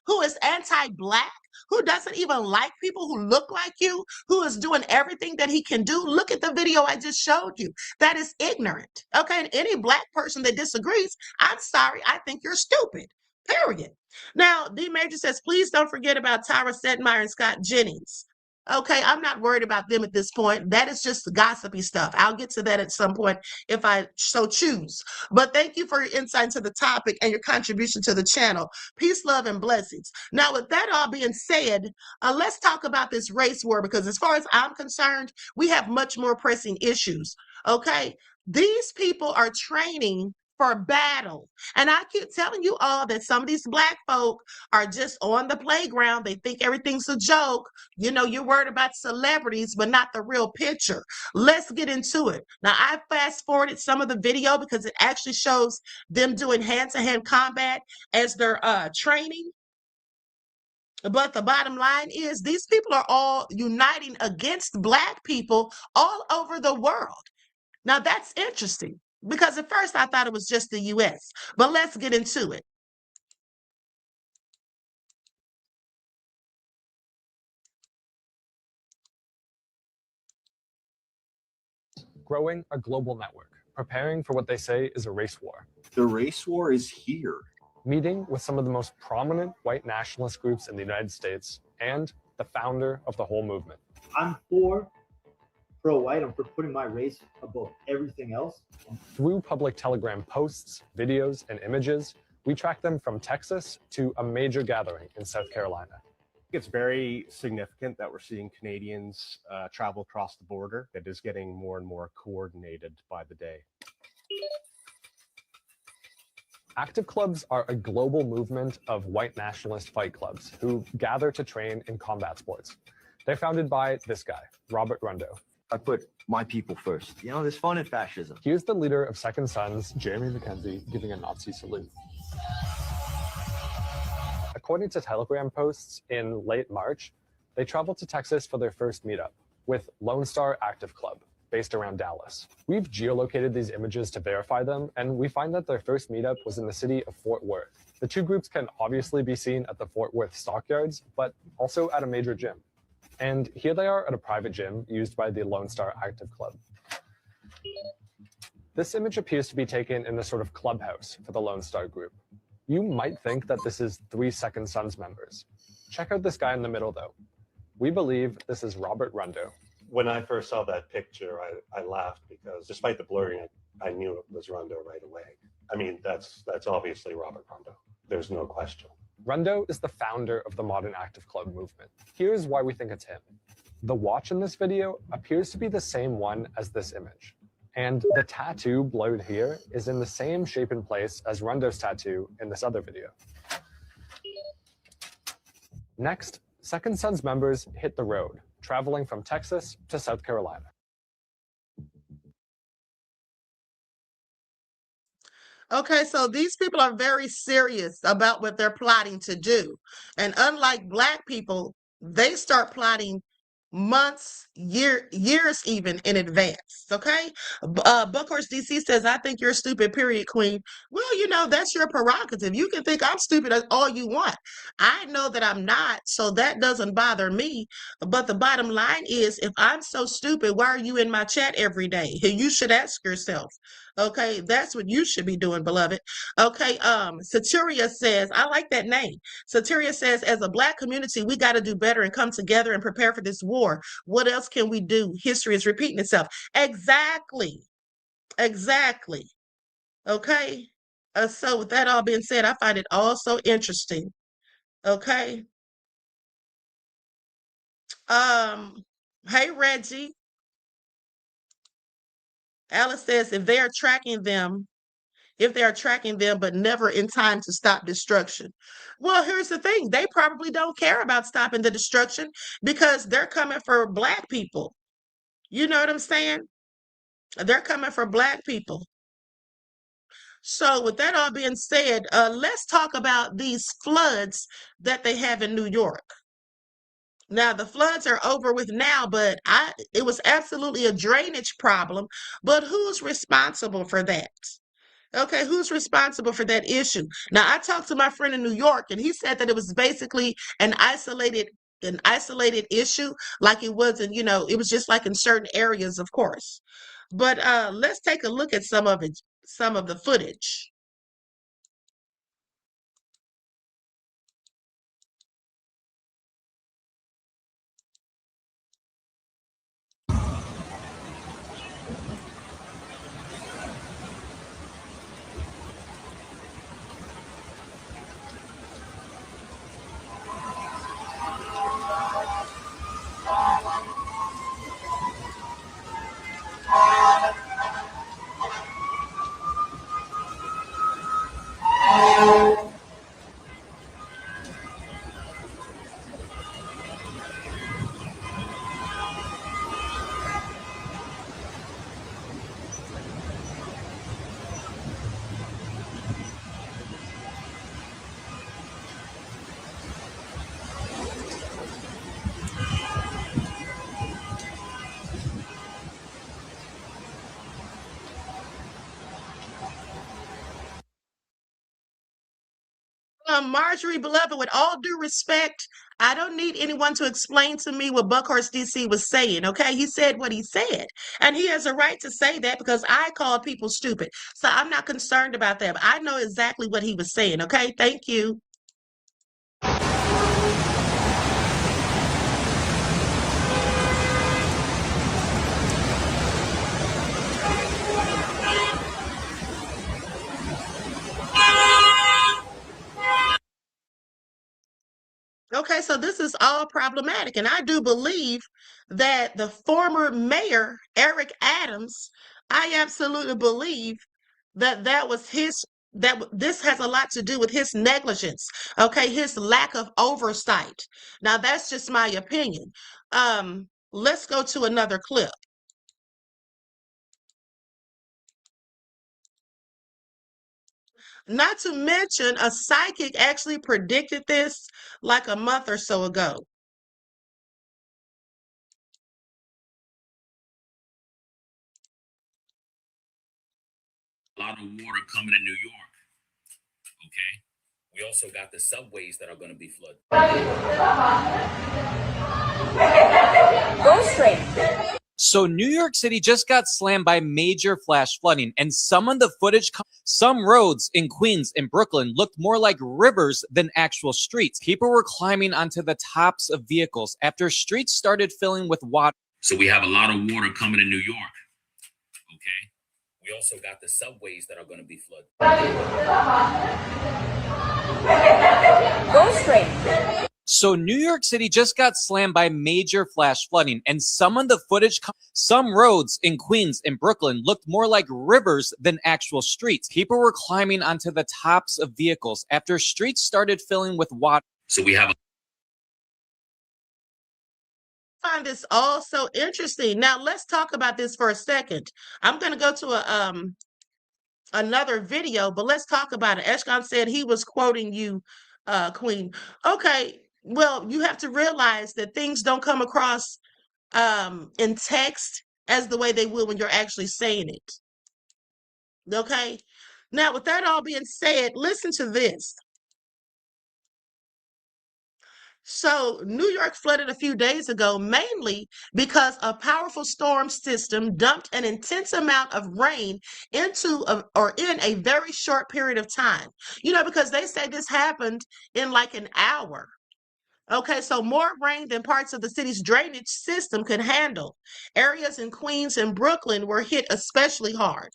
who is anti-Black, who doesn't even like people who look like you, who is doing everything that he can do. Look at the video I just showed you. That is ignorant. Okay. And any Black person that disagrees, I'm sorry, I think you're stupid. Period. Now, D Major says, please don't forget about Tyra Sedmeyer and Scott Jennings. Okay, I'm not worried about them at this point. That is just gossipy stuff. I'll get to that at some point if I so choose. But thank you for your insight into the topic and your contribution to the channel. Peace, love, and blessings. Now, with that all being said, let's talk about this race war, because as far as I'm concerned, we have much more pressing issues. Okay, these people are training for battle. And I keep telling you all that some of these Black folk are just on the playground. They think everything's a joke. You know, you're worried about celebrities, but not the real picture. Let's get into it. Now, I fast forwarded some of the video because it actually shows them doing hand-to-hand combat as they're training. But the bottom line is these people are all uniting against Black people all over the world. Now, that's interesting, because at first I thought it was just the U.S., but let's get into it. Growing a global network, preparing for what they say is a race war. The race war is here. Meeting with some of the most prominent white nationalist groups in the United States and the founder of the whole movement. I'm for pro-white. I'm for putting my race above everything else. Through public Telegram posts, videos, and images, we track them from Texas to a major gathering in South Carolina. It's very significant that we're seeing Canadians travel across the border. It is getting more and more coordinated by the day. Active clubs are a global movement of white nationalist fight clubs who gather to train in combat sports. They're founded by this guy, Robert Rundo. I put my people first. You know, there's fun in fascism. Here's the leader of Second Sons, Jeremy Mackenzie, giving a Nazi salute. According to Telegram posts, in late March, they traveled to Texas for their first meetup with Lone Star Active Club, based around Dallas. We've geolocated these images to verify them, and we find that their first meetup was in the city of Fort Worth. The two groups can obviously be seen at the Fort Worth stockyards, but also at a major gym. And here they are at a private gym used by the Lone Star Active Club. This image appears to be taken in the sort of clubhouse for the Lone Star group. You might think that this is 3 Second Sons members, Check out this guy in the middle, though. We believe this is Robert Rundo. When I first saw that picture, I laughed because despite the blurring, I knew it was Rundo right away. I mean, that's obviously Robert Rundo. There's no question. Rundo is the founder of the Modern Active Club movement. Here's why we think it's him. The watch in this video appears to be the same one as this image. And the tattoo blurred here is in the same shape and place as Rundo's tattoo in this other video. Next, Second Son's members hit the road, traveling from Texas to South Carolina. Okay, so these people are very serious about what they're plotting to do. And unlike Black people, they start plotting months, years even in advance. Okay. Buckhorse DC says, I think you're stupid, period, queen. Well, you know, that's your prerogative. You can think I'm stupid all you want. I know that I'm not, so that doesn't bother me. But the bottom line is, if I'm so stupid, why are you in my chat every day? You should ask yourself. Okay, that's what you should be doing, beloved. Okay, Saturia says, I like that name. Saturia says, as a Black community, we got to do better and come together and prepare for this war. What else can we do? History is repeating itself. Exactly. Exactly. Okay. So with that all being said, I find it all so interesting. Okay. Hey, Reggie. Alice says, if they are tracking them, but never in time to stop destruction. Well, here's the thing. They probably don't care about stopping the destruction because they're coming for Black people. You know what I'm saying? They're coming for Black people. So with that all being said, let's talk about these floods that they have in New York. Now, the floods are over with now, but it was absolutely a drainage problem. But who's responsible for that? Okay, who's responsible for that issue? Now, I talked to my friend in New York, and he said that it was basically an isolated issue, like it wasn't, you know, it was just like in certain areas, of course. But let's take a look at some of the footage. Marjorie, beloved, with all due respect, I don't need anyone to explain to me what Buckhorse DC was saying, okay? He said what he said, and he has a right to say that because I call people stupid. So I'm not concerned about that. But I know exactly what he was saying, okay? Thank you. Okay, so this is all problematic. And I do believe that the former mayor, Eric Adams, I absolutely believe that this has a lot to do with his negligence, okay, his lack of oversight. Now, that's just my opinion. Let's go to another clip. Not to mention, a psychic actually predicted this like a month or so ago. A lot of water coming in New York. Okay. We also got the subways that are going to be flooded. Go straight. So New York City just got slammed by major flash flooding, and some of the footage, some roads in Queens and Brooklyn looked more like rivers than actual streets. People were climbing onto the tops of vehicles after streets started filling with water. So we have a lot of water coming to New York. Okay. We also got the subways that are going to be flooded. Go straight. So New York City just got slammed by major flash flooding, and some of the footage, some roads in Queens and Brooklyn looked more like rivers than actual streets. People were climbing onto the tops of vehicles after streets started filling with water. So we have I find this all so interesting. Now let's talk about this for a second. I'm going to go to a another video, but let's talk about it. Eshkan said he was quoting you, Queen. Okay, well, you have to realize that things don't come across in text as the way they will when you're actually saying it. Okay? Now, with that all being said, listen to this. So, New York flooded a few days ago, mainly because a powerful storm system dumped an intense amount of rain into or in a very short period of time. You know, because they say this happened in like an hour. Okay, so more rain than parts of the city's drainage system could handle. Areas in Queens and Brooklyn were hit especially hard.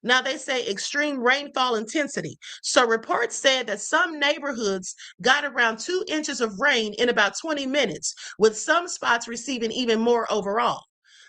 Now they say extreme rainfall intensity. So reports said that some neighborhoods got around 2 inches of rain in about 20 minutes, with some spots receiving even more overall.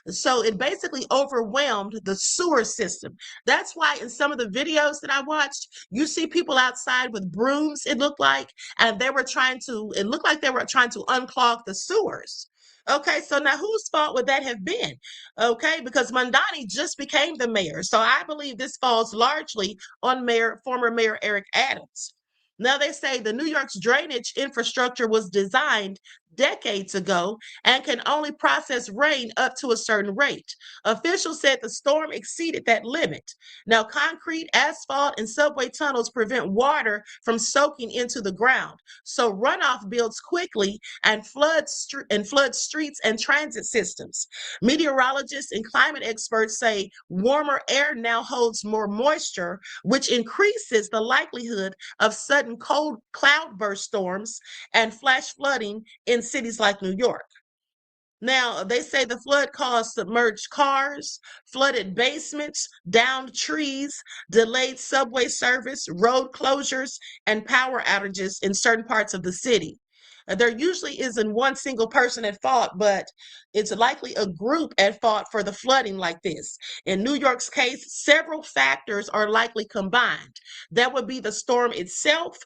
So it basically overwhelmed the sewer system. That's why in some of the videos that I watched, you see people outside with brooms, it looked like, and it looked like they were trying to unclog the sewers. Okay, so now whose fault would that have been? Okay, because Mondani just became the mayor. So I believe this falls largely on former Mayor Eric Adams. Now they say the New York's drainage infrastructure was designed decades ago and can only process rain up to a certain rate. Officials said the storm exceeded that limit. Now, concrete, asphalt, and subway tunnels prevent water from soaking into the ground. So runoff builds quickly and floods streets and transit systems. Meteorologists and climate experts say warmer air now holds more moisture, which increases the likelihood of sudden cold cloudburst storms and flash flooding in cities like New York. Now, they say the flood caused submerged cars, flooded basements, downed trees, delayed subway service, road closures, and power outages in certain parts of the city. There usually isn't one single person at fault, but it's likely a group at fault for the flooding like this. In New York's case, several factors are likely combined. That would be the storm itself.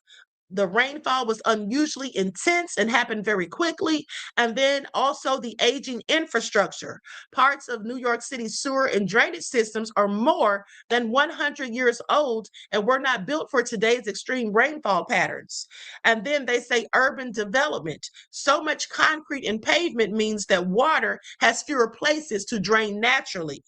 The rainfall was unusually intense and happened very quickly. And then also the aging infrastructure. Parts of New York City's sewer and drainage systems are more than 100 years old and were not built for today's extreme rainfall patterns. And then they say urban development. So much concrete and pavement means that water has fewer places to drain naturally,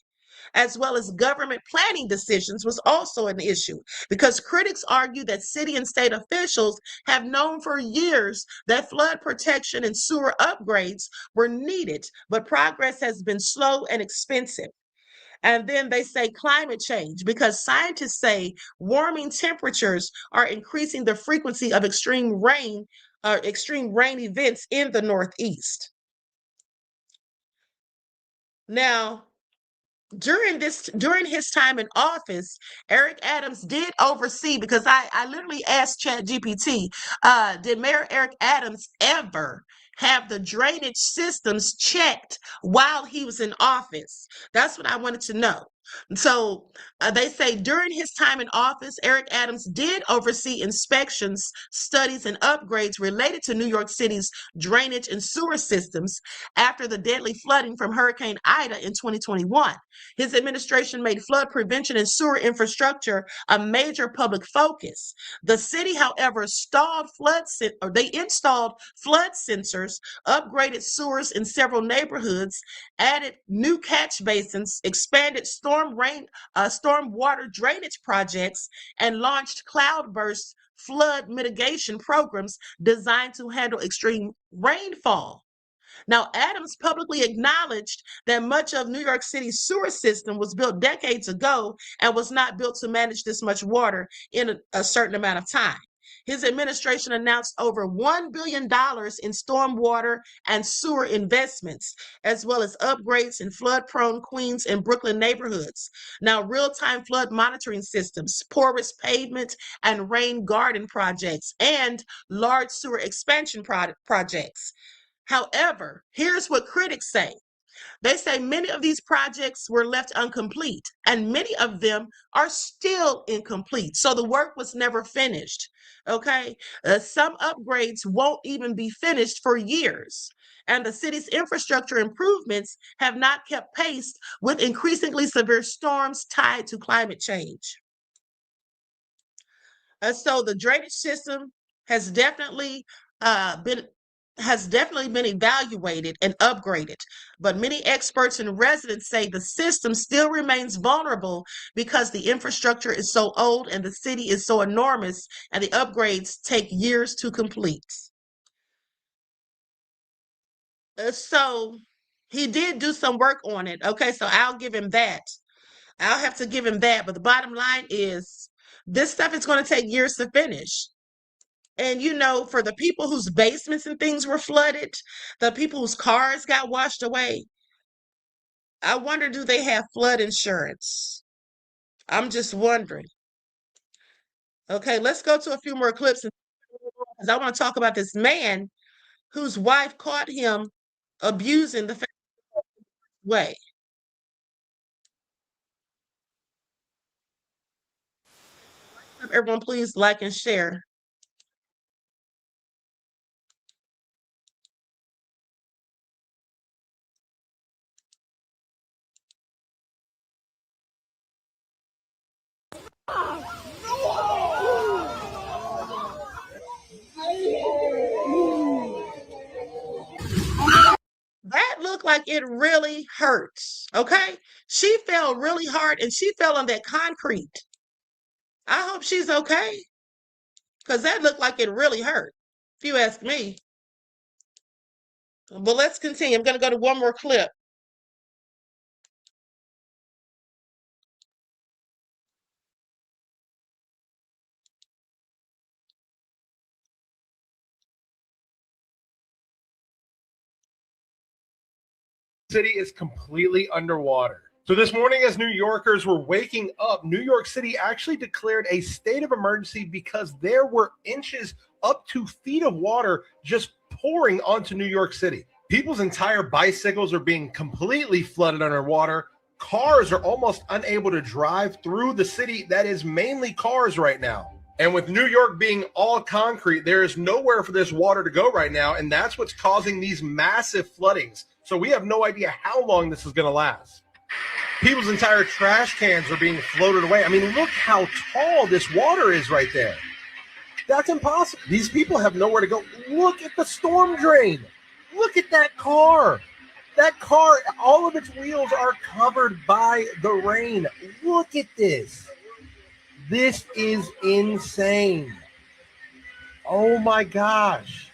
as well as government planning decisions was also an issue, because critics argue that city and state officials have known for years that flood protection and sewer upgrades were needed, but progress has been slow and expensive. And then they say climate change, because scientists say warming temperatures are increasing the frequency of extreme rain events in the Northeast. Now, during his time in office, Eric Adams did oversee, because I literally asked ChatGPT, did Mayor Eric Adams ever have the drainage systems checked while he was in office? That's what I wanted to know. So they say during his time in office, Eric Adams did oversee inspections, studies, and upgrades related to New York City's drainage and sewer systems after the deadly flooding from Hurricane Ida in 2021. His administration made flood prevention and sewer infrastructure a major public focus. The city, however, installed flood sensors, upgraded sewers in several neighborhoods, added new catch basins, expanded storm water drainage projects, and launched cloudburst flood mitigation programs designed to handle extreme rainfall. Now, Adams publicly acknowledged that much of New York City's sewer system was built decades ago and was not built to manage this much water in a certain amount of time. His administration announced over $1 billion in stormwater and sewer investments, as well as upgrades in flood-prone Queens and Brooklyn neighborhoods. Now, real-time flood monitoring systems, porous pavement and rain garden projects, and large sewer expansion projects. However, here's what critics say. They say many of these projects were left incomplete, and many of them are still incomplete. So the work was never finished. Okay. Some upgrades won't even be finished for years. And the city's infrastructure improvements have not kept pace with increasingly severe storms tied to climate change. So the drainage system has definitely been evaluated and upgraded, but many experts and residents say the system still remains vulnerable because the infrastructure is so old and the city is so enormous, and the upgrades take years to complete. So he did do some work on it. Okay, so I'll give him that. I'll have to give him that. But the bottom line is this stuff is going to take years to finish. And for the people whose basements and things were flooded, the people whose cars got washed away, I wonder, do they have flood insurance? I'm just wondering. Okay, let's go to a few more clips because I want to talk about this man whose wife caught him abusing the way. Everyone, please like and share. That looked like it really hurts. Okay, she fell really hard and she fell on that concrete. I hope she's okay because that looked like it really hurt, if you ask me. But let's continue. I'm going to go to one more clip. City is completely underwater. So this morning, as New Yorkers were waking up, New York City actually declared a state of emergency because there were inches up to feet of water just pouring onto New York City. People's entire bicycles are being completely flooded underwater. Cars are almost unable to drive through the city that is mainly cars right now. And with New York being all concrete, there is nowhere for this water to go right now, and that's what's causing these massive floodings. So we have no idea how long this is going to last. People's entire trash cans are being floated away. I mean, look how tall this water is right there. That's impossible. These people have nowhere to go. Look at the storm drain. Look at that car. That car, all of its wheels are covered by the rain. Look at this. This is insane. Oh my gosh.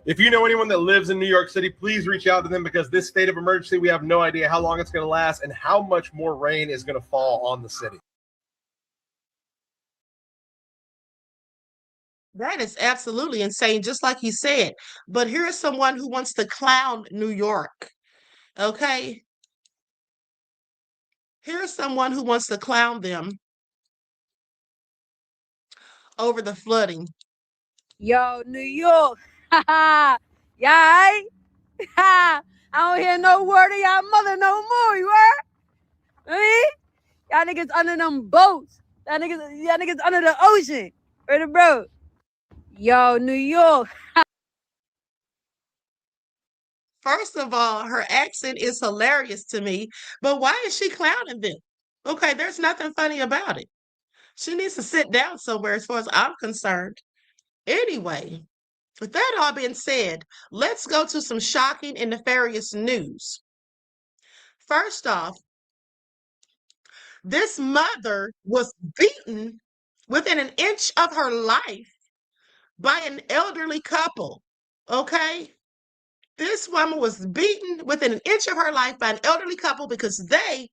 If you know anyone that lives in New York City, please reach out to them because this state of emergency, we have no idea how long it's going to last and how much more rain is going to fall on the city. That is absolutely insane, just like he said. But here's someone who wants to clown New York. Okay? Here's someone who wants to clown them over the flooding. Yo, New York. Yeah, right? I don't hear no word of y'all mother no more, you heard? Y'all niggas under them boats. Y'all niggas under the ocean. Ready, bro? Yo, New York. First of all, her accent is hilarious to me, but why is she clowning them? Okay, there's nothing funny about it. She needs to sit down somewhere as far as I'm concerned. Anyway, with that all being said, let's go to some shocking and nefarious news. First off, this mother was beaten within an inch of her life by an elderly couple. Okay? This woman was beaten within an inch of her life by an elderly couple because they,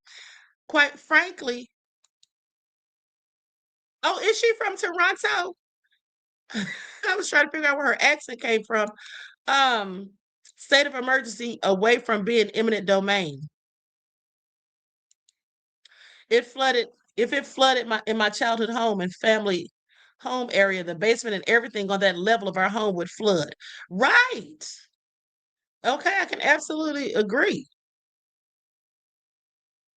quite frankly, oh, is she from Toronto? I was trying to figure out where her accent came from. State of emergency away from being eminent domain. It flooded. If it flooded in my childhood home and family home area, the basement and everything on that level of our home would flood. Right. Okay, I can absolutely agree.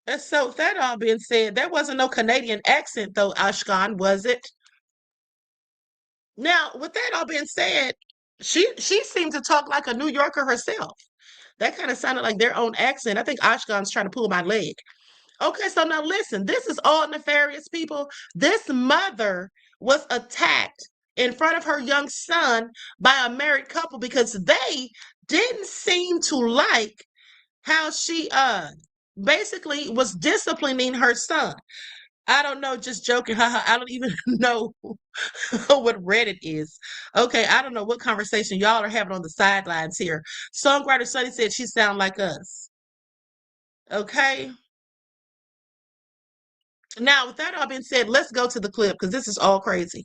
And so that all being said, there wasn't no Canadian accent though, Ashkan, was it? Now, with that all being said, she seemed to talk like a New Yorker herself. That kind of sounded like their own accent. I think Ashkan's trying to pull my leg. Okay, so now listen, this is all nefarious, people. This mother was attacked in front of her young son by a married couple because they didn't seem to like how she basically was disciplining her son. I don't know, just joking. Haha, I don't even know what Reddit is. Okay, I don't know what conversation y'all are having on the sidelines here. Songwriter Sunny said she sound like us. Okay. Now, with that all being said, let's go to the clip because this is all crazy.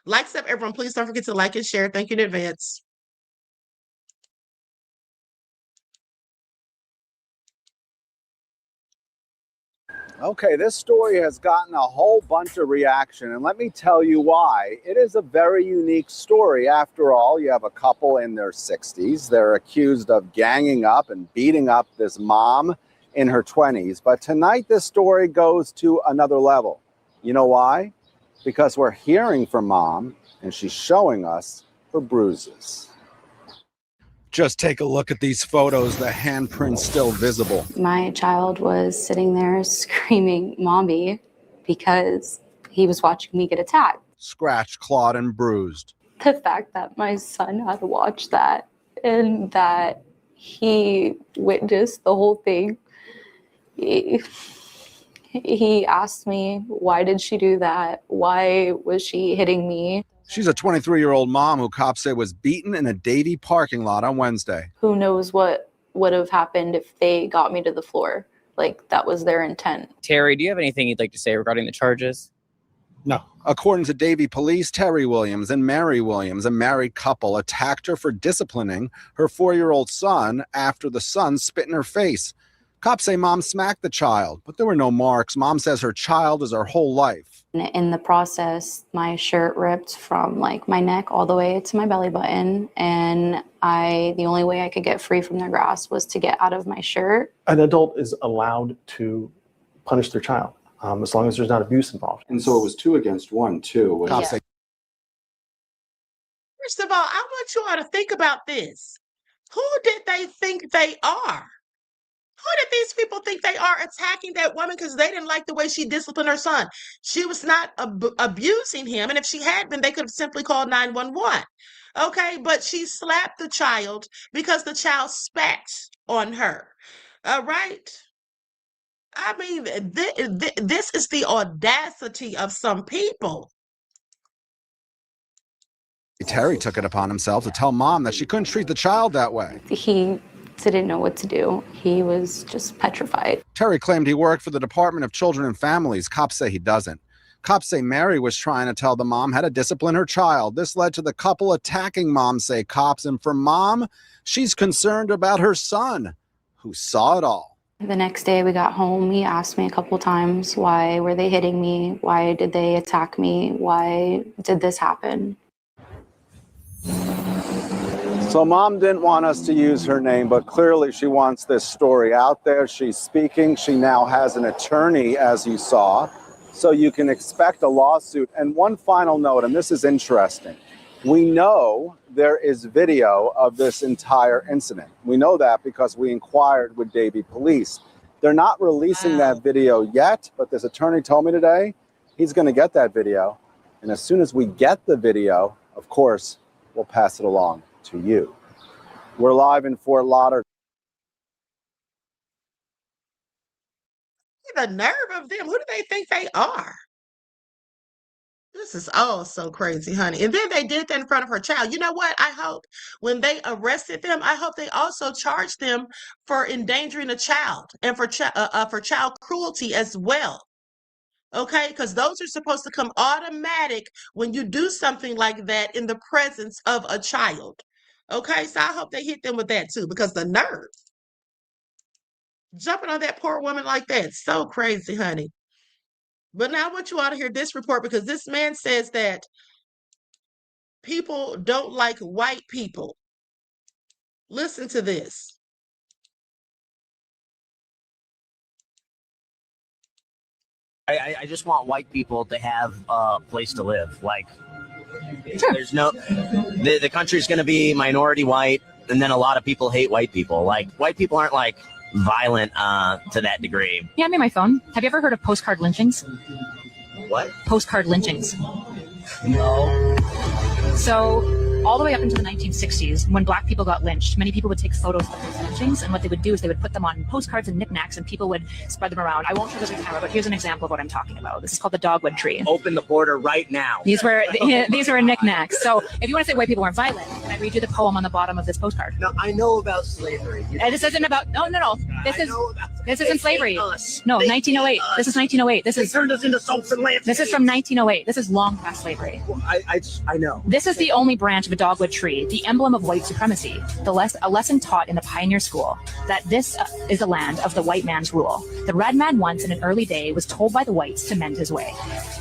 Likes up, everyone. Please don't forget to like and share. Thank you in advance. Okay, this story has gotten a whole bunch of reaction, and let me tell you why. It is a very unique story. After all, you have a couple in their 60s. They're accused of ganging up and beating up this mom in her 20s. But tonight, this story goes to another level. You know why? Because we're hearing from mom, and she's showing us her bruises. Just take a look at these photos, the handprint's still visible. My child was sitting there screaming, "Mommy," because he was watching me get attacked. Scratched, clawed, and bruised. The fact that my son had to watch that and that he witnessed the whole thing, he asked me, why did she do that? Why was she hitting me? She's a 23-year-old mom who cops say was beaten in a Davie parking lot on Wednesday. Who knows what would have happened if they got me to the floor? Like, that was their intent. Terry, do you have anything you'd like to say regarding the charges? No. According to Davie police, Terry Williams and Mary Williams, a married couple, attacked her for disciplining her 4-year-old son after the son spit in her face. Cops say mom smacked the child, but there were no marks. Mom says her child is her whole life. In the process, my shirt ripped from like my neck all the way to my belly button, and the only way I could get free from their grasp was to get out of my shirt. An adult is allowed to punish their child as long as there's not abuse involved. And so it was 2 against 1, too. Cops say First of all, I want you all to think about this. Who did they think they are? Who did these people think they are attacking that woman because they didn't like the way she disciplined her son? She was not abusing him. And if she had been, they could have simply called 911. Okay, but she slapped the child because the child spat on her. All right. I mean, this is the audacity of some people. Terry took it upon himself to tell mom that she couldn't treat the child that way. He didn't know what to do. He was just petrified. Terry claimed he worked for the Department of Children and Families. Cops say he doesn't. Cops say Mary was trying to tell the mom how to discipline her child. This led to the couple attacking mom, say cops. And for mom, she's concerned about her son, who saw it all. The next day we got home, he asked me a couple times, why were they hitting me? Why did they attack me? Why did this happen? So mom didn't want us to use her name, but clearly she wants this story out there. She's speaking. She now has an attorney, as you saw. So you can expect a lawsuit. And one final note, and this is interesting. We know there is video of this entire incident. We know that because we inquired with Davie Police. They're not releasing that video yet, but this attorney told me today he's going to get that video. And as soon as we get the video, of course, we'll pass it along to you. We're live in Fort Lauderdale. The nerve of them. Who do they think they are? This is oh so crazy, honey. And then they did that in front of her child. You know what? I hope when they arrested them, I hope they also charged them for endangering a child and for child cruelty as well. Okay, because those are supposed to come automatic when you do something like that in the presence of a child. Okay, so I hope they hit them with that too, because the nerve jumping on that poor woman like that, so crazy, honey. But now I want you all to hear this report because this man says that people don't like white people. Listen to this. I just want white people to have a place to live. Like, there's no, the country's going to be minority white, and then a lot of people hate white people. Like, white people aren't like violent to that degree. Yeah, I'm in my phone. Have you ever heard of postcard lynchings? What? Postcard lynchings. No. So all the way up into the 1960s, when black people got lynched, many people would take photos of those lynchings, and what they would do is they would put them on postcards and knickknacks, and people would spread them around. I won't show this on camera, but here's an example of what I'm talking about. This is called the dogwood tree. Open the border right now. These were knickknacks. So if you want to say white people weren't violent, can I read you the poem on the bottom of this postcard? No, I know about slavery. And this isn't about, no. This isn't slavery. No, 1908. This is 1908. This is turned us into self-reliant. This is from 1908. This is long past slavery. Well, I know. This is the only branch of a dogwood tree, the emblem of white supremacy, a lesson taught in the pioneer school, that this is the land of the white man's rule. The red man once in an early day was told by the whites to mend his way.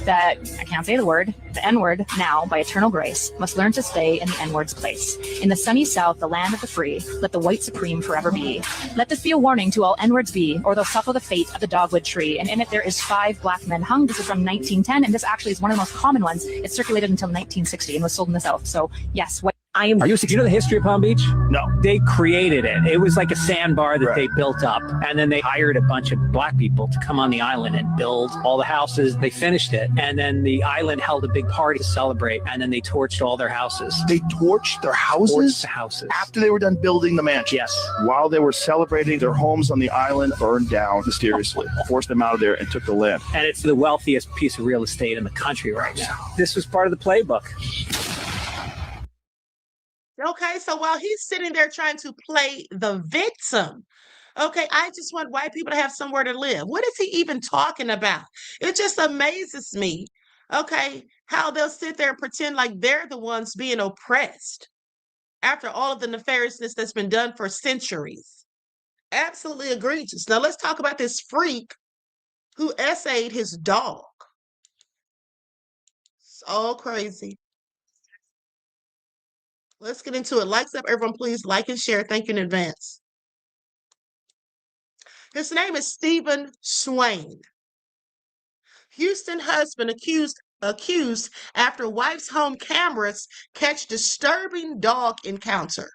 That, I can't say the word, the N-word now, by eternal grace, must learn to stay in the N-word's place. In the sunny south, the land of the free, let the white supreme forever be. Let this be a warning to all N-words be, or they'll suffer the fate of the dogwood tree. And in it there is 5 black men hung. This is from 1910, and this actually is one of the most common ones. It circulated until 1960 and was sold in the South. So yes, Are you do you know the history of Palm Beach? No. They created it. It was like a sandbar that they built up. And then they hired a bunch of black people to come on the island and build all the houses. They finished it. And then the island held a big party to celebrate. And then they torched all their houses. They torched their houses? Torched the houses. After they were done building the mansion? Yes. While they were celebrating, their homes on the island burned down mysteriously, forced them out of there and took the land. And it's the wealthiest piece of real estate in the country right now. This was part of the playbook. Okay, so while he's sitting there trying to play the victim, okay, I just want white people to have somewhere to live. What is he even talking about? It just amazes me, okay, how they'll sit there and pretend like they're the ones being oppressed after all of the nefariousness that's been done for centuries. Absolutely egregious. Now let's talk about this freak who essayed his dog. So crazy. Let's get into it. Likes up, everyone, please like and share. Thank you in advance. His name is Stephen Swain. Houston husband accused after wife's home cameras catch disturbing dog encounter.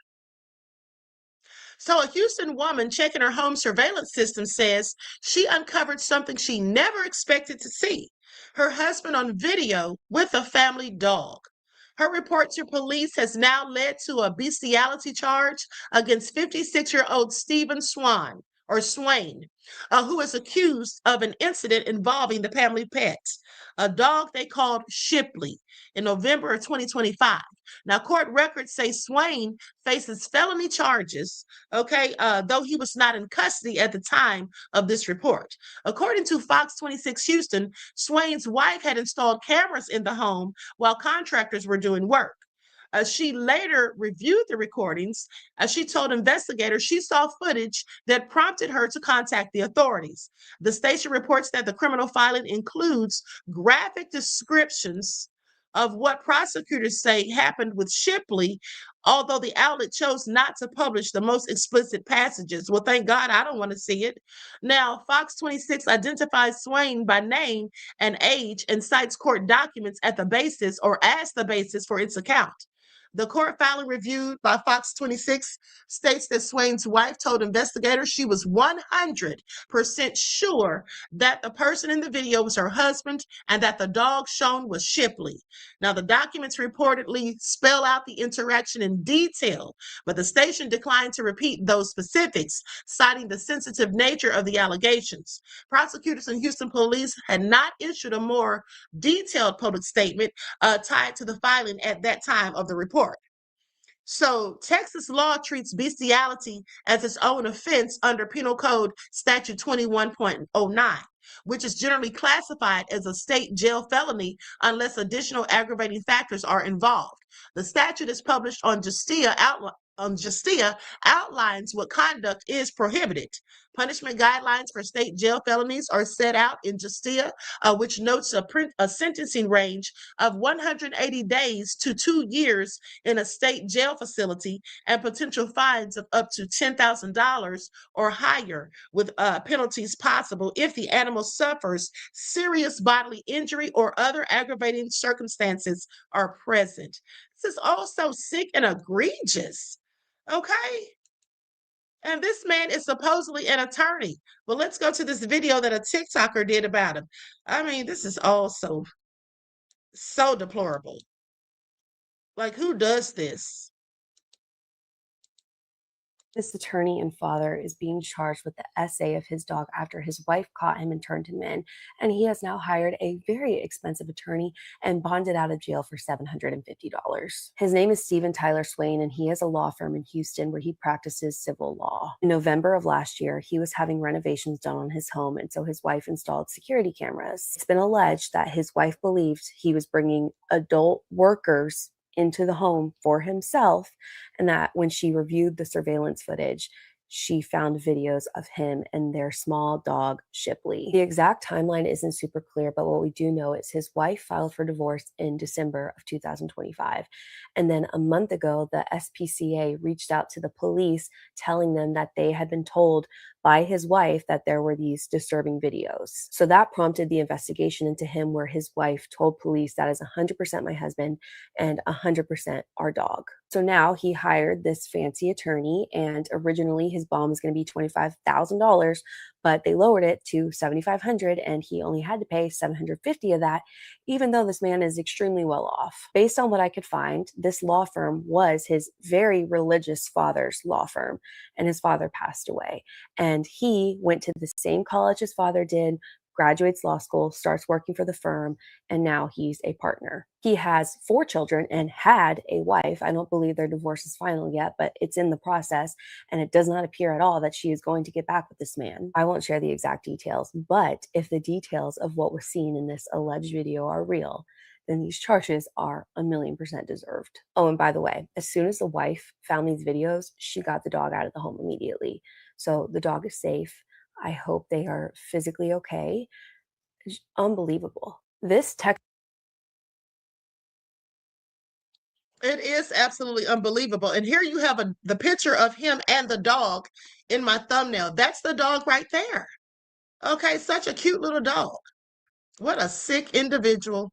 So a Houston woman checking her home surveillance system says she uncovered something she never expected to see. Her husband on video with a family dog. Her report to police has now led to a bestiality charge against 56-year-old Stephen Swain, who is accused of an incident involving the family pet, a dog they called Shipley, in November of 2025. Now, court records say Swain faces felony charges, though he was not in custody at the time of this report. According to Fox 26 Houston, Swain's wife had installed cameras in the home while contractors were doing work. She later reviewed the recordings. She told investigators she saw footage that prompted her to contact the authorities. The station reports that the criminal filing includes graphic descriptions of what prosecutors say happened with Shipley, although the outlet chose not to publish the most explicit passages. Well, thank God, I don't want to see it. Now, Fox 26 identifies Swain by name and age and cites court documents as the basis for its account. The court filing reviewed by Fox 26 states that Swain's wife told investigators she was 100% sure that the person in the video was her husband and that the dog shown was Shipley. Now, the documents reportedly spell out the interaction in detail, but the station declined to repeat those specifics, citing the sensitive nature of the allegations. Prosecutors and Houston police had not issued a more detailed public statement tied to the filing at that time of the report. So Texas law treats bestiality as its own offense under Penal Code Statute 21.09, which is generally classified as a state jail felony unless additional aggravating factors are involved. The statute is published on Justia outlines what conduct is prohibited. Punishment guidelines for state jail felonies are set out in Justia, which notes a sentencing range of 180 days to 2 years in a state jail facility and potential fines of up to $10,000 or higher, with penalties possible if the animal suffers serious bodily injury or other aggravating circumstances are present. This is also sick and egregious. Okay? And this man is supposedly an attorney. But let's go to this video that a TikToker did about him. I mean, this is also so deplorable. Like, who does this? This attorney and father is being charged with the essay of his dog after his wife caught him and turned him in. And he has now hired a very expensive attorney and bonded out of jail for $750. His name is Stephen Tyler Swain, and he has a law firm in Houston where he practices civil law. In November of last year, he was having renovations done on his home, and so his wife installed security cameras. It's been alleged that his wife believed he was bringing adult workers into the home for himself, and that when she reviewed the surveillance footage, she found videos of him and their small dog, Shipley. The exact timeline isn't super clear, but what we do know is his wife filed for divorce in December of 2025. And then a month ago, the SPCA reached out to the police telling them that they had been told by his wife that there were these disturbing videos. So that prompted the investigation into him, where his wife told police that is 100% my husband and 100% our dog. So now he hired this fancy attorney, and originally his bond was going to be $25,000, but they lowered it to $7,500, and he only had to pay $750 of that, even though this man is extremely well off. Based on what I could find, this law firm was his very religious father's law firm, and his father passed away. And he went to the same college his father did, graduates law school, starts working for the firm, and now he's a partner. He has 4 children and had a wife. I don't believe their divorce is final yet, but it's in the process, and it does not appear at all that she is going to get back with this man. I won't share the exact details, but if the details of what was seen in this alleged video are real, then these charges are 1,000,000% deserved. Oh, and by the way, as soon as the wife found these videos, she got the dog out of the home immediately. So the dog is safe. I hope they are physically okay. It's unbelievable. This text. It is absolutely unbelievable. And here you have the picture of him and the dog in my thumbnail. That's the dog right there. Okay, such a cute little dog. What a sick individual.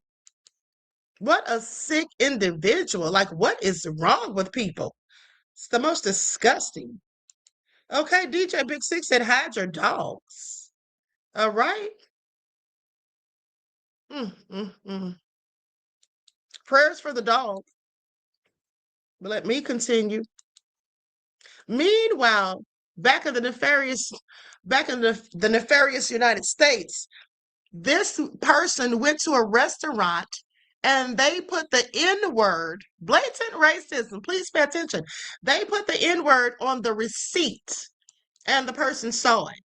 What a sick individual. Like, what is wrong with people? It's the most disgusting. Okay, DJ Big Six said, hide your dogs. All right. Prayers for the dog. But let me continue. Meanwhile, back in the nefarious United States, this person went to a restaurant and they put the N-word, blatant racism, please pay attention. They put the N-word on the receipt and the person saw it.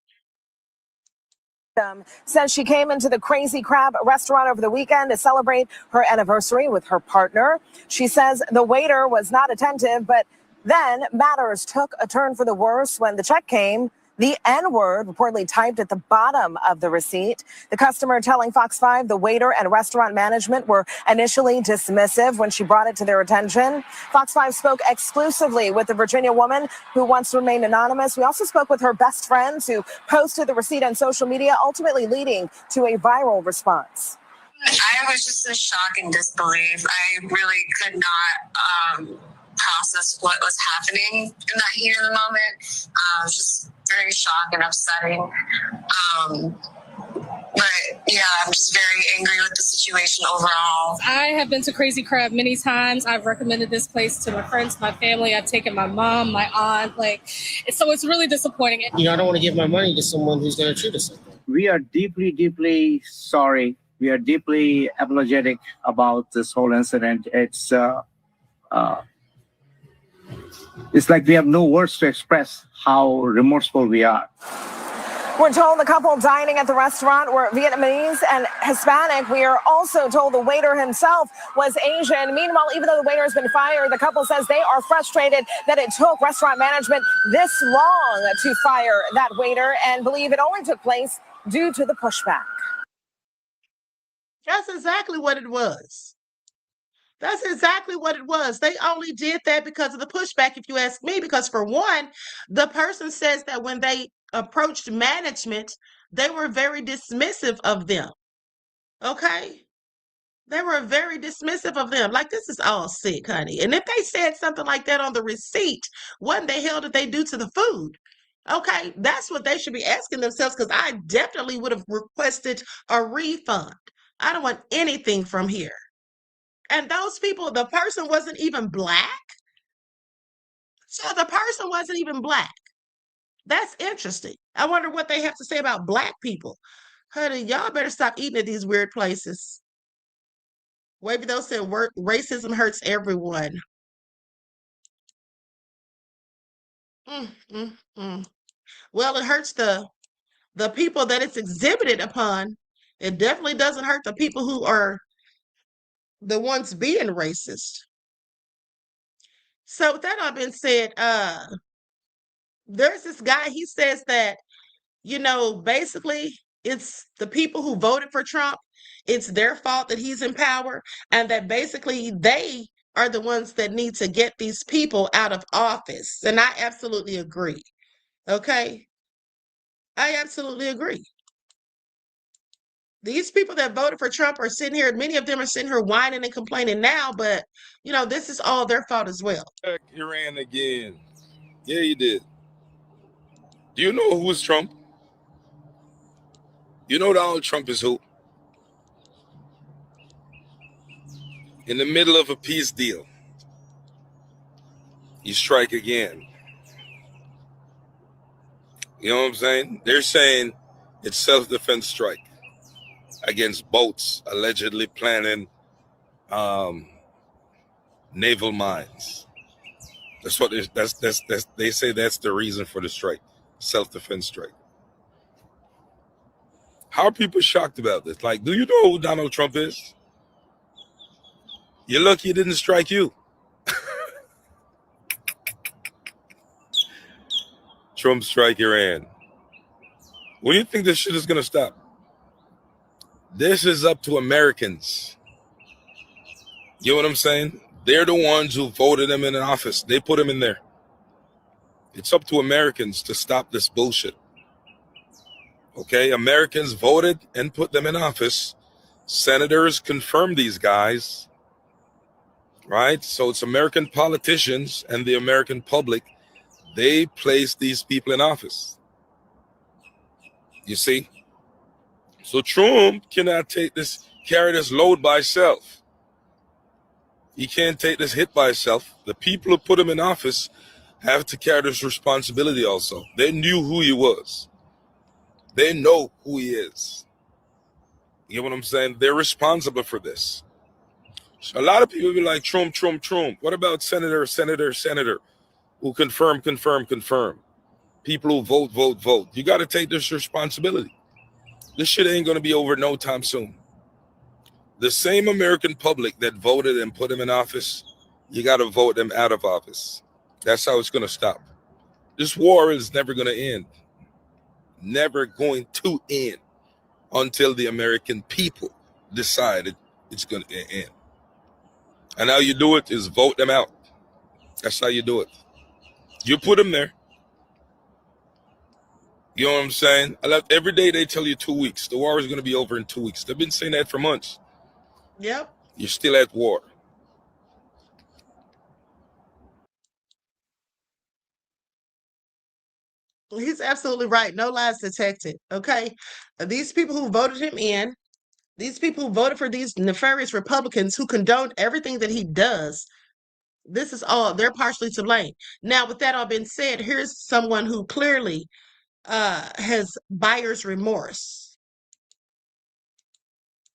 Says she came into the Crazy Crab restaurant over the weekend to celebrate her anniversary with her partner. She says the waiter was not attentive, but then matters took a turn for the worse when the check came. The N-word reportedly typed at the bottom of the receipt. The customer telling Fox 5 the waiter and restaurant management were initially dismissive when she brought it to their attention. Fox 5 spoke exclusively with the Virginia woman who wants to remain anonymous. We also spoke with her best friends who posted the receipt on social media, ultimately leading to a viral response. I was just in shock and disbelief. I really could not process what was happening in that heat of the moment. It was just very shocked and upsetting. But yeah, I'm just very angry with the situation overall. I have been to Crazy Crab many times. I've recommended this place to my friends, my family. I've taken my mom, my aunt. So it's really disappointing. I don't want to give my money to someone who's going to treat us like that. We are deeply, deeply sorry. We are deeply apologetic about this whole incident. It's like we have no words to express how remorseful we are. We're told the couple dining at the restaurant were Vietnamese and Hispanic. We are also told the waiter himself was Asian. Meanwhile, even though the waiter has been fired, the couple says they are frustrated that it took restaurant management this long to fire that waiter and believe it only took place due to the pushback. That's exactly what it was. That's exactly what it was. They only did that because of the pushback, if you ask me, because for one, the person says that when they approached management, they were very dismissive of them. Okay? They were very dismissive of them. Like, this is all sick, honey. And if they said something like that on the receipt, what in the hell did they do to the food? Okay, that's what they should be asking themselves, because I definitely would have requested a refund. I don't want anything from here. And those people, the person wasn't even black. So the person wasn't even black. That's interesting. I wonder what they have to say about black people. Honey, y'all better stop eating at these weird places. Maybe they'll say racism hurts everyone. Well, it hurts the people that it's exhibited upon. It definitely doesn't hurt the people who are the ones being racist. So with that all being said, there's this guy, he says that, basically it's the people who voted for Trump, it's their fault that he's in power, and that basically they are the ones that need to get these people out of office. And I absolutely agree. Okay? I absolutely agree. These people that voted for Trump are sitting here, many of them are sitting here whining and complaining now, but, this is all their fault as well. He ran again. Yeah, he did. Do you know who is Trump? You know Donald Trump is who? In the middle of a peace deal, you strike again. You know what I'm saying? They're saying it's self-defense strike against boats allegedly planning naval mines. That's what they say. That's the reason for the strike, self-defense strike. How are people shocked about this? Like, do you know who Donald Trump is? You're lucky he didn't strike you. Trump strike Iran. When do you think this shit is going to stop? This is up to Americans. You know what I'm saying? They're the ones who voted him in an office. They put him in there. It's up to Americans to stop this bullshit. Okay, Americans voted and put them in office. Senators confirmed these guys, right? So it's American politicians and the American public. They placed these people in office. You see? So Trump cannot carry this load by himself. He can't take this hit by himself. The people who put him in office have to carry this responsibility also. They knew who he was. They know who he is. You know what I'm saying? They're responsible for this. So a lot of people be like, Trump. What about senator, who confirm? People who vote. You got to take this responsibility. This shit ain't going to be over no time soon. The same American public that voted and put him in office, you got to vote them out of office. That's how it's going to stop. This war is never going to end. Never going to end until the American people decide it's going to end. And how you do it is vote them out. That's how you do it. You put them there. You know what I'm saying? Every day they tell you 2 weeks. The war is going to be over in 2 weeks. They've been saying that for months. Yep. You're still at war. He's absolutely right. No lies detected. Okay. These people who voted him in, these people who voted for these nefarious Republicans who condoned everything that he does, this is all, they're partially to blame. Now, with that all being said, here's someone who clearly has buyer's remorse.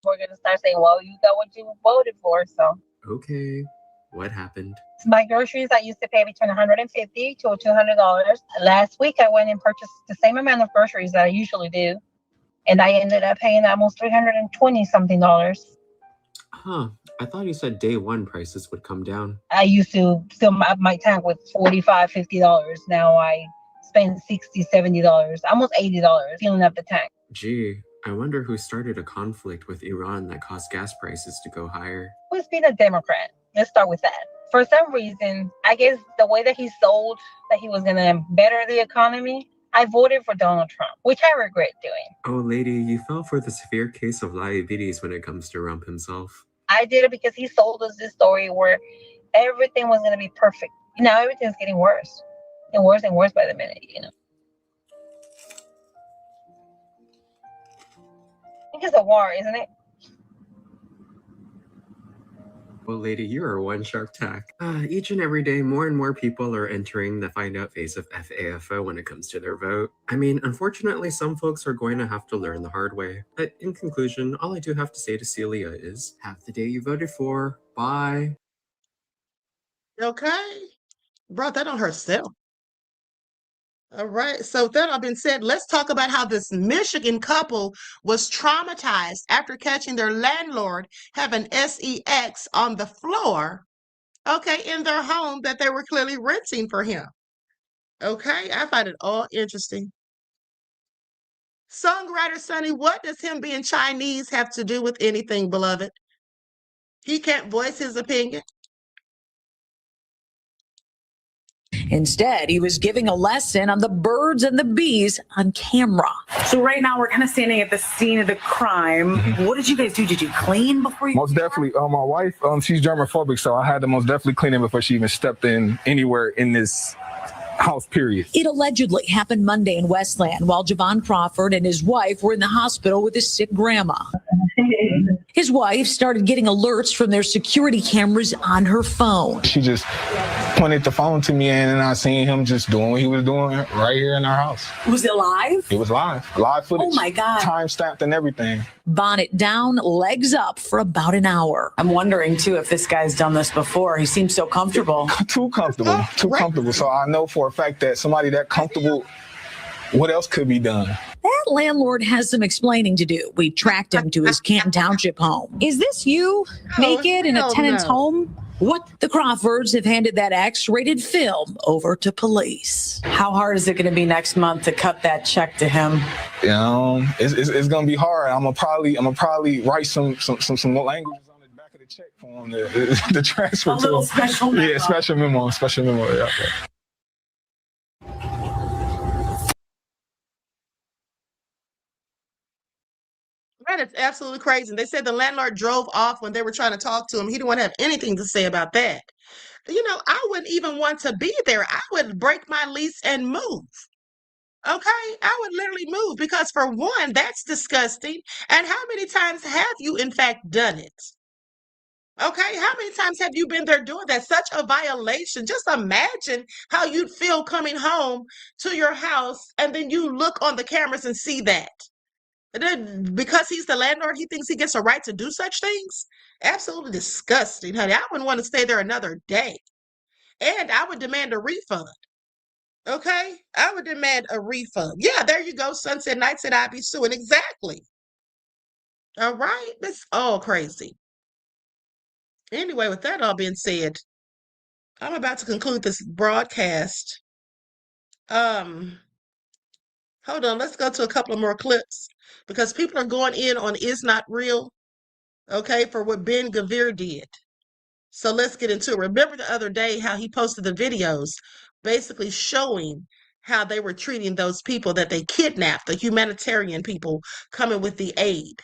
We're going to start saying, well, you got what you voted for, so. Okay. What happened? My groceries, I used to pay between $150 to $200. Last week, I went and purchased the same amount of groceries that I usually do, and I ended up paying almost $320 something. Huh. I thought you said day one prices would come down. I used to fill my tank with $45, $50. Now I spend $60, $70, almost $80 filling up the tank. Gee, I wonder who started a conflict with Iran that caused gas prices to go higher. Who's been a Democrat? Let's start with that. For some reason, I guess the way that he sold that he was going to better the economy, I voted for Donald Trump, which I regret doing. Oh, lady, you fell for the severe case of diabetes when it comes to Trump himself. I did it because he sold us this story where everything was going to be perfect. Now everything's getting worse and worse by the minute, I think it's a war, isn't it? Well, lady, you are one sharp tack. Each and every day, more and more people are entering the find out phase of FAFO when it comes to their vote. I mean, unfortunately, some folks are going to have to learn the hard way. But in conclusion, all I do have to say to Celia is, have the day you voted for. Bye. Okay. Brought that on herself. All right. So with that all been said, let's talk about how this Michigan couple was traumatized after catching their landlord having sex on the floor, okay, in their home that they were clearly renting for him. Okay. I find it all interesting. Songwriter Sonny, what does him being Chinese have to do with anything, beloved? He can't voice his opinion. Instead, he was giving a lesson on the birds and the bees on camera. So right now we're kind of standing at the scene of the crime. What did you guys do? Did you clean before you? Most definitely. My wife, she's germophobic, so I had to most definitely clean it before she even stepped in anywhere in this house, period. It allegedly happened Monday in Westland while Javon Crawford and his wife were in the hospital with his sick grandma. His wife started getting alerts from their security cameras on her phone. She just pointed the phone to me, and I seen him just doing what he was doing right here in our house. Was it live? It was live footage. Oh my God. Time stamped and everything. Bonnet down, legs up for about an hour. I'm wondering too if this guy's done this before. He seems so comfortable. Too comfortable. So I know for a fact that somebody that comfortable, what else could be done? That landlord has some explaining to do. We tracked him to his Canton Township home. Is this you, naked in a tenant's home? What? The Crawfords have handed that X-rated film over to police. How hard is it going to be next month to cut that check to him? It's going to be hard. I'm gonna probably write some languages on the back of the check for him to transfer a little special memo. Yeah, special memo. Yeah. That is absolutely crazy. They said the landlord drove off when they were trying to talk to him. He didn't want to have anything to say about that. I wouldn't even want to be there. I would break my lease and move. Okay? I would literally move because, for one, that's disgusting. And how many times have you, in fact, done it? Okay? How many times have you been there doing that? Such a violation. Just imagine how you'd feel coming home to your house and then you look on the cameras and see that. Then, because he's the landlord, he thinks he gets a right to do such things? Absolutely disgusting, honey. I wouldn't want to stay there another day. And I would demand a refund. Okay? I would demand a refund. Yeah, there you go. Sunset Nights and I be suing. Exactly. All right? That's all crazy. Anyway, with that all being said, I'm about to conclude this broadcast. Hold on. Let's go to a couple of more clips because people are going in on Is Not Real, okay, for what Ben Gavir did. So let's get into it. Remember the other day how he posted the videos basically showing how they were treating those people that they kidnapped, the humanitarian people coming with the aid.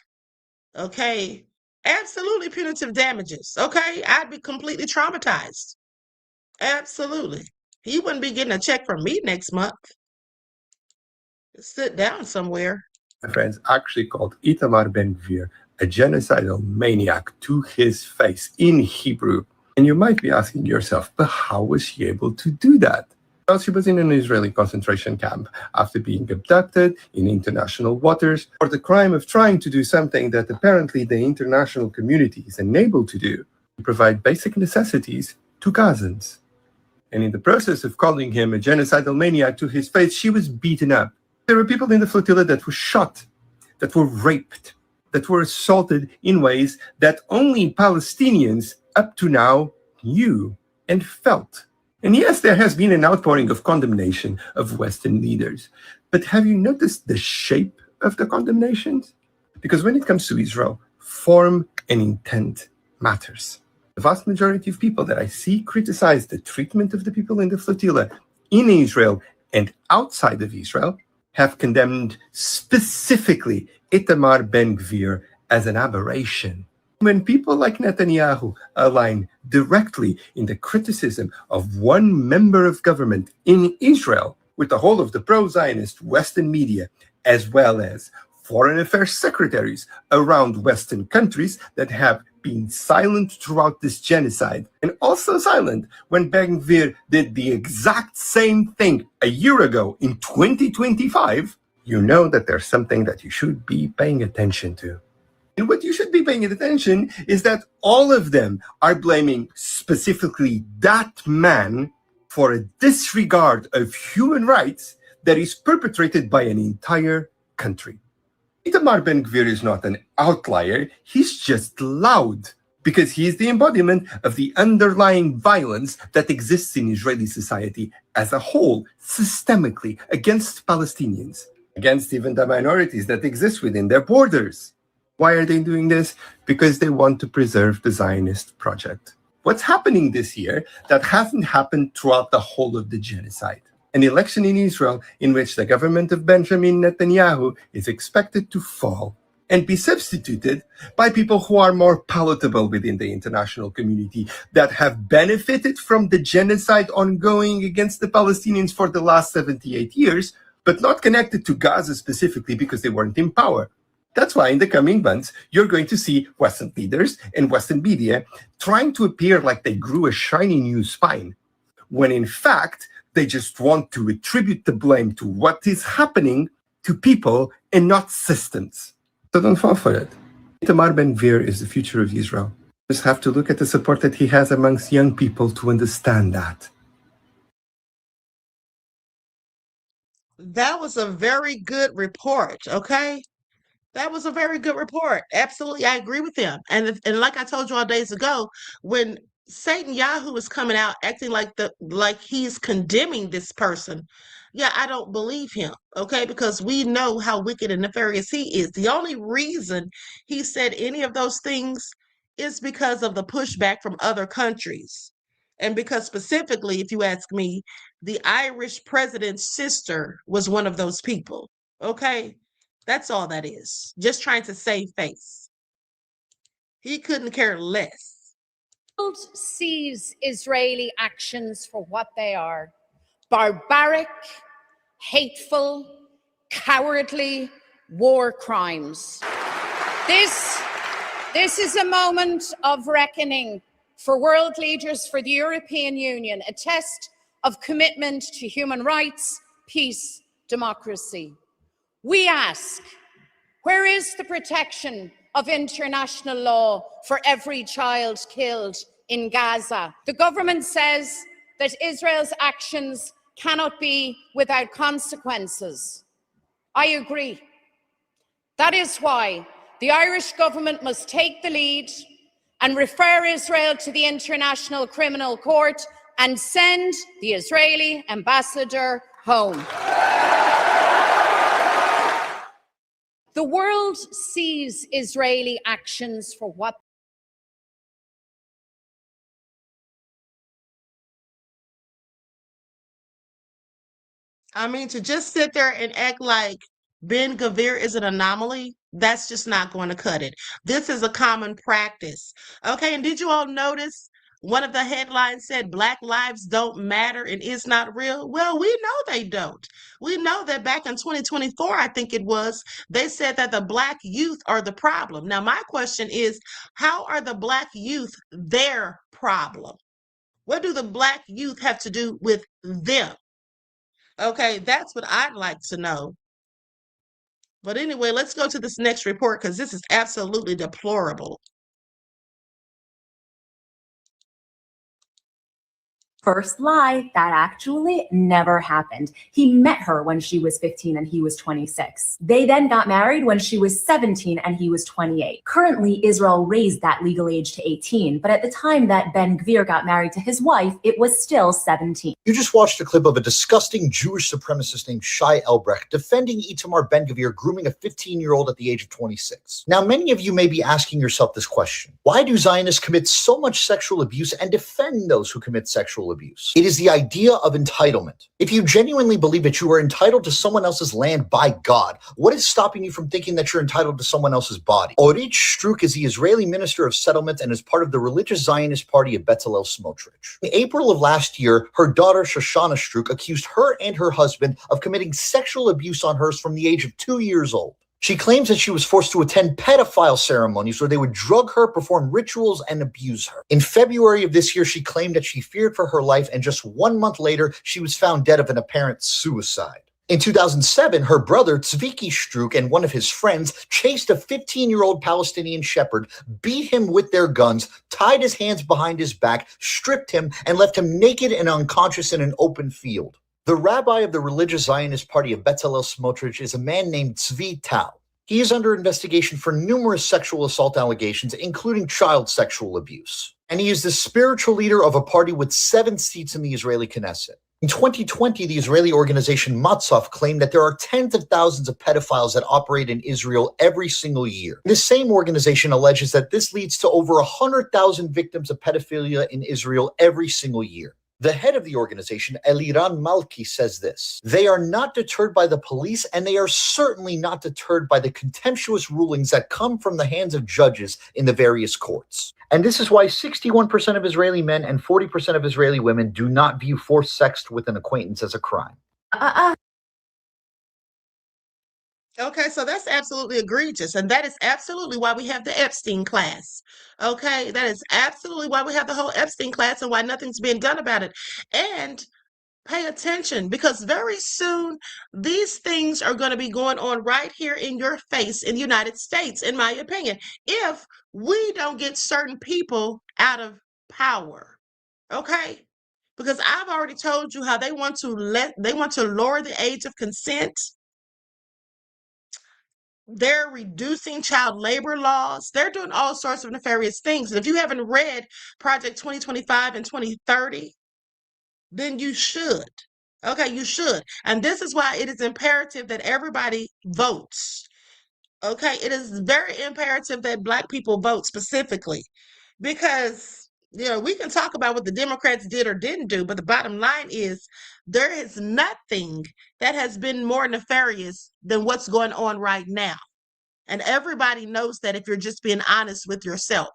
Okay? Absolutely punitive damages. Okay, I'd be completely traumatized. Absolutely. He wouldn't be getting a check from me next month. Sit down somewhere. My friends actually called Itamar Ben-Gvir a genocidal maniac to his face in Hebrew. And you might be asking yourself, but how was he able to do that? Well, she was in an Israeli concentration camp after being abducted in international waters for the crime of trying to do something that apparently the international community is unable to do, to provide basic necessities to Gazans. And in the process of calling him a genocidal maniac to his face, she was beaten up. There were people in the flotilla that were shot, that were raped, that were assaulted in ways that only Palestinians up to now knew and felt. And yes, there has been an outpouring of condemnation of Western leaders. But have you noticed the shape of the condemnations? Because when it comes to Israel, form and intent matters. The vast majority of people that I see criticize the treatment of the people in the flotilla in Israel and outside of Israel have condemned specifically Itamar Ben-Gvir as an aberration. When people like Netanyahu align directly in the criticism of one member of government in Israel with the whole of the pro-Zionist Western media, as well as foreign affairs secretaries around Western countries that have been silent throughout this genocide, and also silent when Ben-Gvir did the exact same thing a year ago in 2025, you know that there's something that you should be paying attention to. And what you should be paying attention is that all of them are blaming specifically that man for a disregard of human rights that is perpetrated by an entire country. Itamar Ben-Gvir is not an outlier, he's just loud, because he is the embodiment of the underlying violence that exists in Israeli society as a whole, systemically, against Palestinians, against even the minorities that exist within their borders. Why are they doing this? Because they want to preserve the Zionist project. What's happening this year that hasn't happened throughout the whole of the genocide? An election in Israel in which the government of Benjamin Netanyahu is expected to fall and be substituted by people who are more palatable within the international community, that have benefited from the genocide ongoing against the Palestinians for the last 78 years, but not connected to Gaza specifically because they weren't in power. That's why in the coming months, you're going to see Western leaders and Western media trying to appear like they grew a shiny new spine, when in fact, they just want to attribute the blame to what is happening to people and not systems. So don't fall for it. Itamar Ben-Gvir is the future of Israel. You just have to look at the support that he has amongst young people to understand that. That was a very good report, okay? That was a very good report. Absolutely, I agree with them. And like I told you all days ago, when Satan Yahoo is coming out acting like he's condemning this person, yeah, I don't believe him. Okay, because we know how wicked and nefarious he is. The only reason he said any of those things is because of the pushback from other countries. And because specifically, if you ask me, the Irish president's sister was one of those people. Okay. That's all that is. Just trying to save face. He couldn't care less. The world sees Israeli actions for what they are: barbaric, hateful, cowardly war crimes. This is a moment of reckoning for world leaders, for the European Union, a test of commitment to human rights, peace, democracy. We ask, where is the protection of international law for every child killed in Gaza? The government says that Israel's actions cannot be without consequences. I agree. That is why the Irish government must take the lead and refer Israel to the International Criminal Court and send the Israeli ambassador home. The world sees Israeli actions for what I mean, to just sit there and act like Ben-Gvir is an anomaly, That's just not going to cut it. This is a common practice. Okay, and did you all notice one of the headlines said Black lives don't matter and it's not real? Well, we know they don't. We know that back in 2024, I think it was, they said that the Black youth are the problem. Now, my question is, how are the Black youth their problem? What do the Black youth have to do with them? Okay, that's what I'd like to know. But anyway, let's go to this next report because this is absolutely deplorable. First lie, that actually never happened. He met her when she was 15 and he was 26. They then got married when she was 17 and he was 28. Currently, Israel raised that legal age to 18, but at the time that Ben Gvir got married to his wife, it was still 17. You just watched a clip of a disgusting Jewish supremacist named Shai Elbrecht defending Itamar Ben Gvir grooming a 15-year-old at the age of 26. Now, many of you may be asking yourself this question. Why do Zionists commit so much sexual abuse and defend those who commit sexual abuse? It is the idea of entitlement. If you genuinely believe that you are entitled to someone else's land by God, what is stopping you from thinking that you're entitled to someone else's body? Orit Struk is the Israeli Minister of Settlement and is part of the religious Zionist party of Bezalel Smotrich. In April of last year, her daughter Shoshana Struk accused her and her husband of committing sexual abuse on her from the age of 2 years old. She claims that she was forced to attend pedophile ceremonies where they would drug her, perform rituals, and abuse her. In February of this year, she claimed that she feared for her life, and just 1 month later, she was found dead of an apparent suicide. In 2007, her brother, Tzviki Struk, and one of his friends chased a 15-year-old Palestinian shepherd, beat him with their guns, tied his hands behind his back, stripped him, and left him naked and unconscious in an open field. The rabbi of the religious Zionist party of Bezalel Smotrich is a man named Tzvi Tal. He is under investigation for numerous sexual assault allegations, including child sexual abuse. And he is the spiritual leader of a party with 7 seats in the Israeli Knesset. In 2020, the Israeli organization Matzaf claimed that there are tens of thousands of pedophiles that operate in Israel every single year. This same organization alleges that this leads to over 100,000 victims of pedophilia in Israel every single year. The head of the organization, Eliran Malki, says this: "They are not deterred by the police, and they are certainly not deterred by the contemptuous rulings that come from the hands of judges in the various courts. And this is why 61% of Israeli men and 40% of Israeli women do not view forced sex with an acquaintance as a crime." Okay, so that's absolutely egregious. And that is absolutely why we have the Epstein class. Okay, that is absolutely why we have the whole Epstein class and why nothing's being done about it. And pay attention, because very soon these things are going to be going on right here in your face in the United States, in my opinion, if we don't get certain people out of power. Okay? Because I've already told you how they want to lower the age of consent. They're reducing child labor laws. They're doing all sorts of nefarious things. And if you haven't read Project 2025 and 2030, then you should. Okay, you should. And this is why it is imperative that everybody votes. Okay, it is very imperative that Black people vote specifically, because we can talk about what the Democrats did or didn't do, but the bottom line is there is nothing that has been more nefarious than what's going on right now. And everybody knows that if you're just being honest with yourself.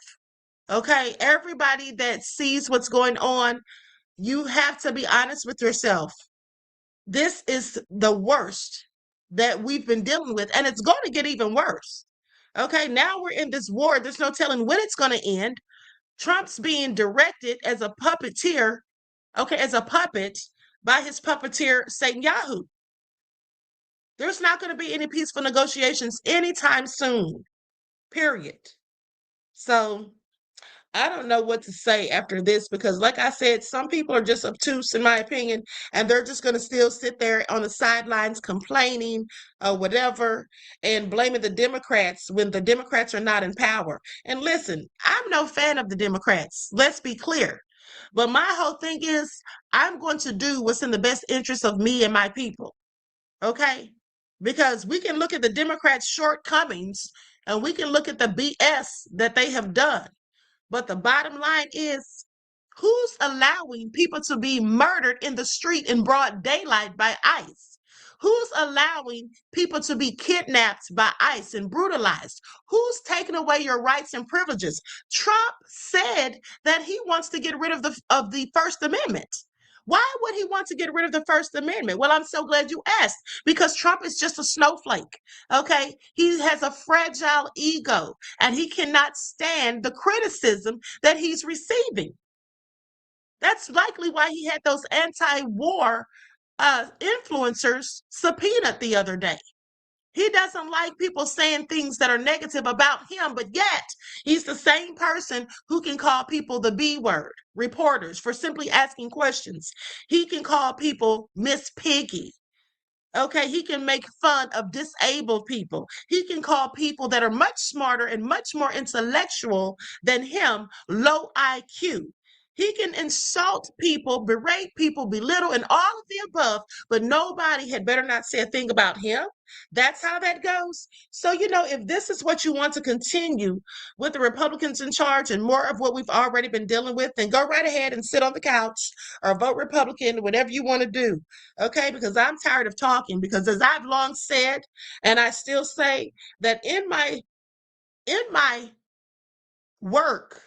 Okay, everybody that sees what's going on, you have to be honest with yourself. This is the worst that we've been dealing with, and it's going to get even worse. Okay, now we're in this war. There's no telling when it's going to end. Trump's being directed as a puppeteer, as a puppet by his puppeteer, Netanyahu. There's not going to be any peaceful negotiations anytime soon, period. So I don't know what to say after this, because like I said, some people are just obtuse, in my opinion, and they're just going to still sit there on the sidelines complaining or whatever and blaming the Democrats when the Democrats are not in power. And listen, I'm no fan of the Democrats. Let's be clear. But my whole thing is I'm going to do what's in the best interest of me and my people. Okay? Because we can look at the Democrats' shortcomings and we can look at the BS that they have done. But the bottom line is, who's allowing people to be murdered in the street in broad daylight by ICE? Who's allowing people to be kidnapped by ICE and brutalized? Who's taking away your rights and privileges? Trump said that he wants to get rid of the First Amendment. Why would he want to get rid of the First Amendment? Well, I'm so glad you asked, because Trump is just a snowflake, okay? He has a fragile ego, and he cannot stand the criticism that he's receiving. That's likely why he had those anti-war influencers subpoenaed the other day. He doesn't like people saying things that are negative about him, but yet he's the same person who can call people the B word, reporters, for simply asking questions. He can call people Miss Piggy. Okay, he can make fun of disabled people. He can call people that are much smarter and much more intellectual than him low IQ. He can insult people, berate people, belittle, and all of the above, but nobody had better not say a thing about him. That's how that goes. So, if this is what you want to continue with the Republicans in charge and more of what we've already been dealing with, then go right ahead and sit on the couch or vote Republican, whatever you want to do. Okay, because I'm tired of talking, because as I've long said, and I still say, that in my work,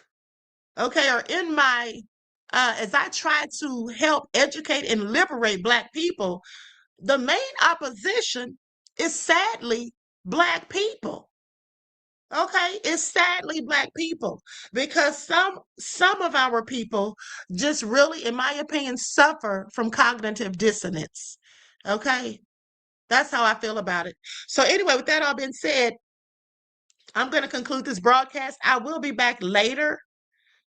okay, or in my, as I try to help educate and liberate Black people, the main opposition is sadly Black people. Okay, it's sadly Black people, because some of our people just really, in my opinion, suffer from cognitive dissonance. Okay, that's how I feel about it. So anyway, with that all being said, I'm going to conclude this broadcast. I will be back later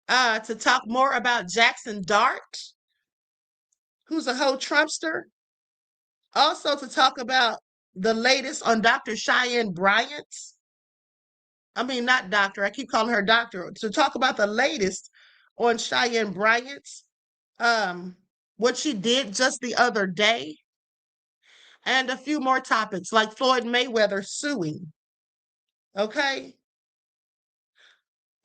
to talk more about Jackson Dart, who's a whole Trumpster. Also to talk about the latest on Dr. Cheyenne Bryant. I mean, not doctor. I keep calling her doctor. To talk about the latest on Cheyenne Bryant, what she did just the other day, and a few more topics like Floyd Mayweather suing. Okay?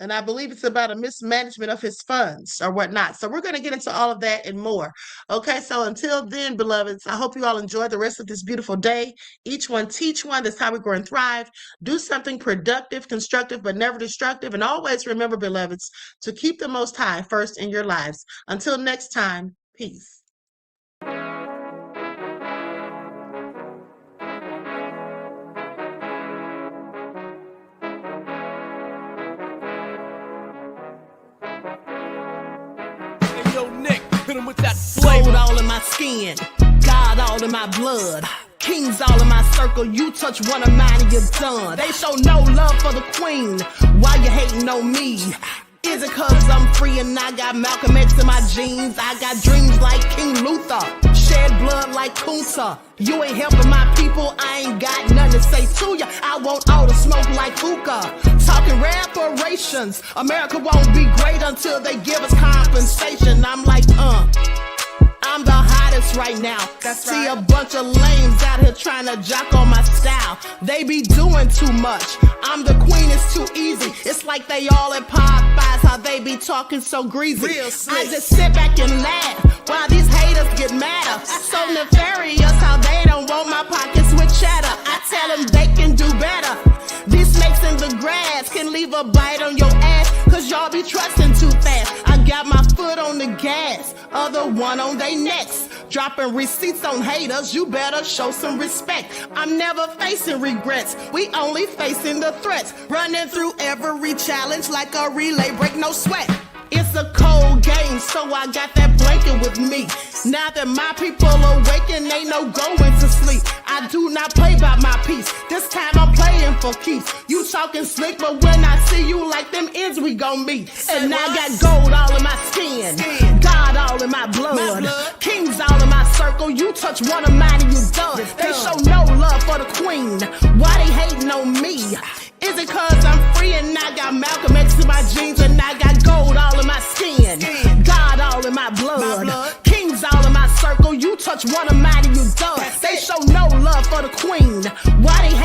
And I believe it's about a mismanagement of his funds or whatnot. So we're going to get into all of that and more. Okay, so until then, beloveds, I hope you all enjoy the rest of this beautiful day. Each one teach one. That's how we grow and thrive. Do something productive, constructive, but never destructive. And always remember, beloveds, to keep the Most High first in your lives. Until next time, peace. Gold all in my skin, God all in my blood, kings all in my circle. You touch one of mine and you're done. They show no love for the queen. Why you hating on me? Is it cause I'm free and I got Malcolm X in my jeans? I got dreams like King Luther, shed blood like Kunta. You ain't helping my people, I ain't got nothing to say to ya. I want all the smoke like hookah. Talking reparations, America won't be great until they give us compensation. I'm like, I'm the hottest right now. See a bunch of lames out here trying to jock on my style. They be doing too much. I'm the queen, it's too easy. It's like they all at Popeyes, how they be talking so greasy. I just sit back and laugh while these haters get madder. So nefarious how they don't want my pockets with cheddar. I tell them they can do better. These snakes in the grass can leave a bite on your ass, cause y'all be trusting too fast. I got my foot on the gas, other one on they necks. Dropping receipts on haters, you better show some respect. I'm never facing regrets, we only facing the threats. Running through every challenge like a relay, break no sweat. It's a cold game, so I got that blanket with me. Now that my people awaken, ain't no going to sleep. I do not play by my piece, this time I'm playing for keeps. You talking slick, but when I see you like them ends, we gon' meet. And I got gold all in my skin, God all in my blood, kings all in my circle. You touch one of mine and you done. They show no love for the queen. Why they hating on me? Is it cause I'm free and I got Malcolm X in my jeans and I got gold all in my skin, God all in my blood, kings all in my circle. You touch one of mine and you done. They show no love for the queen. Why they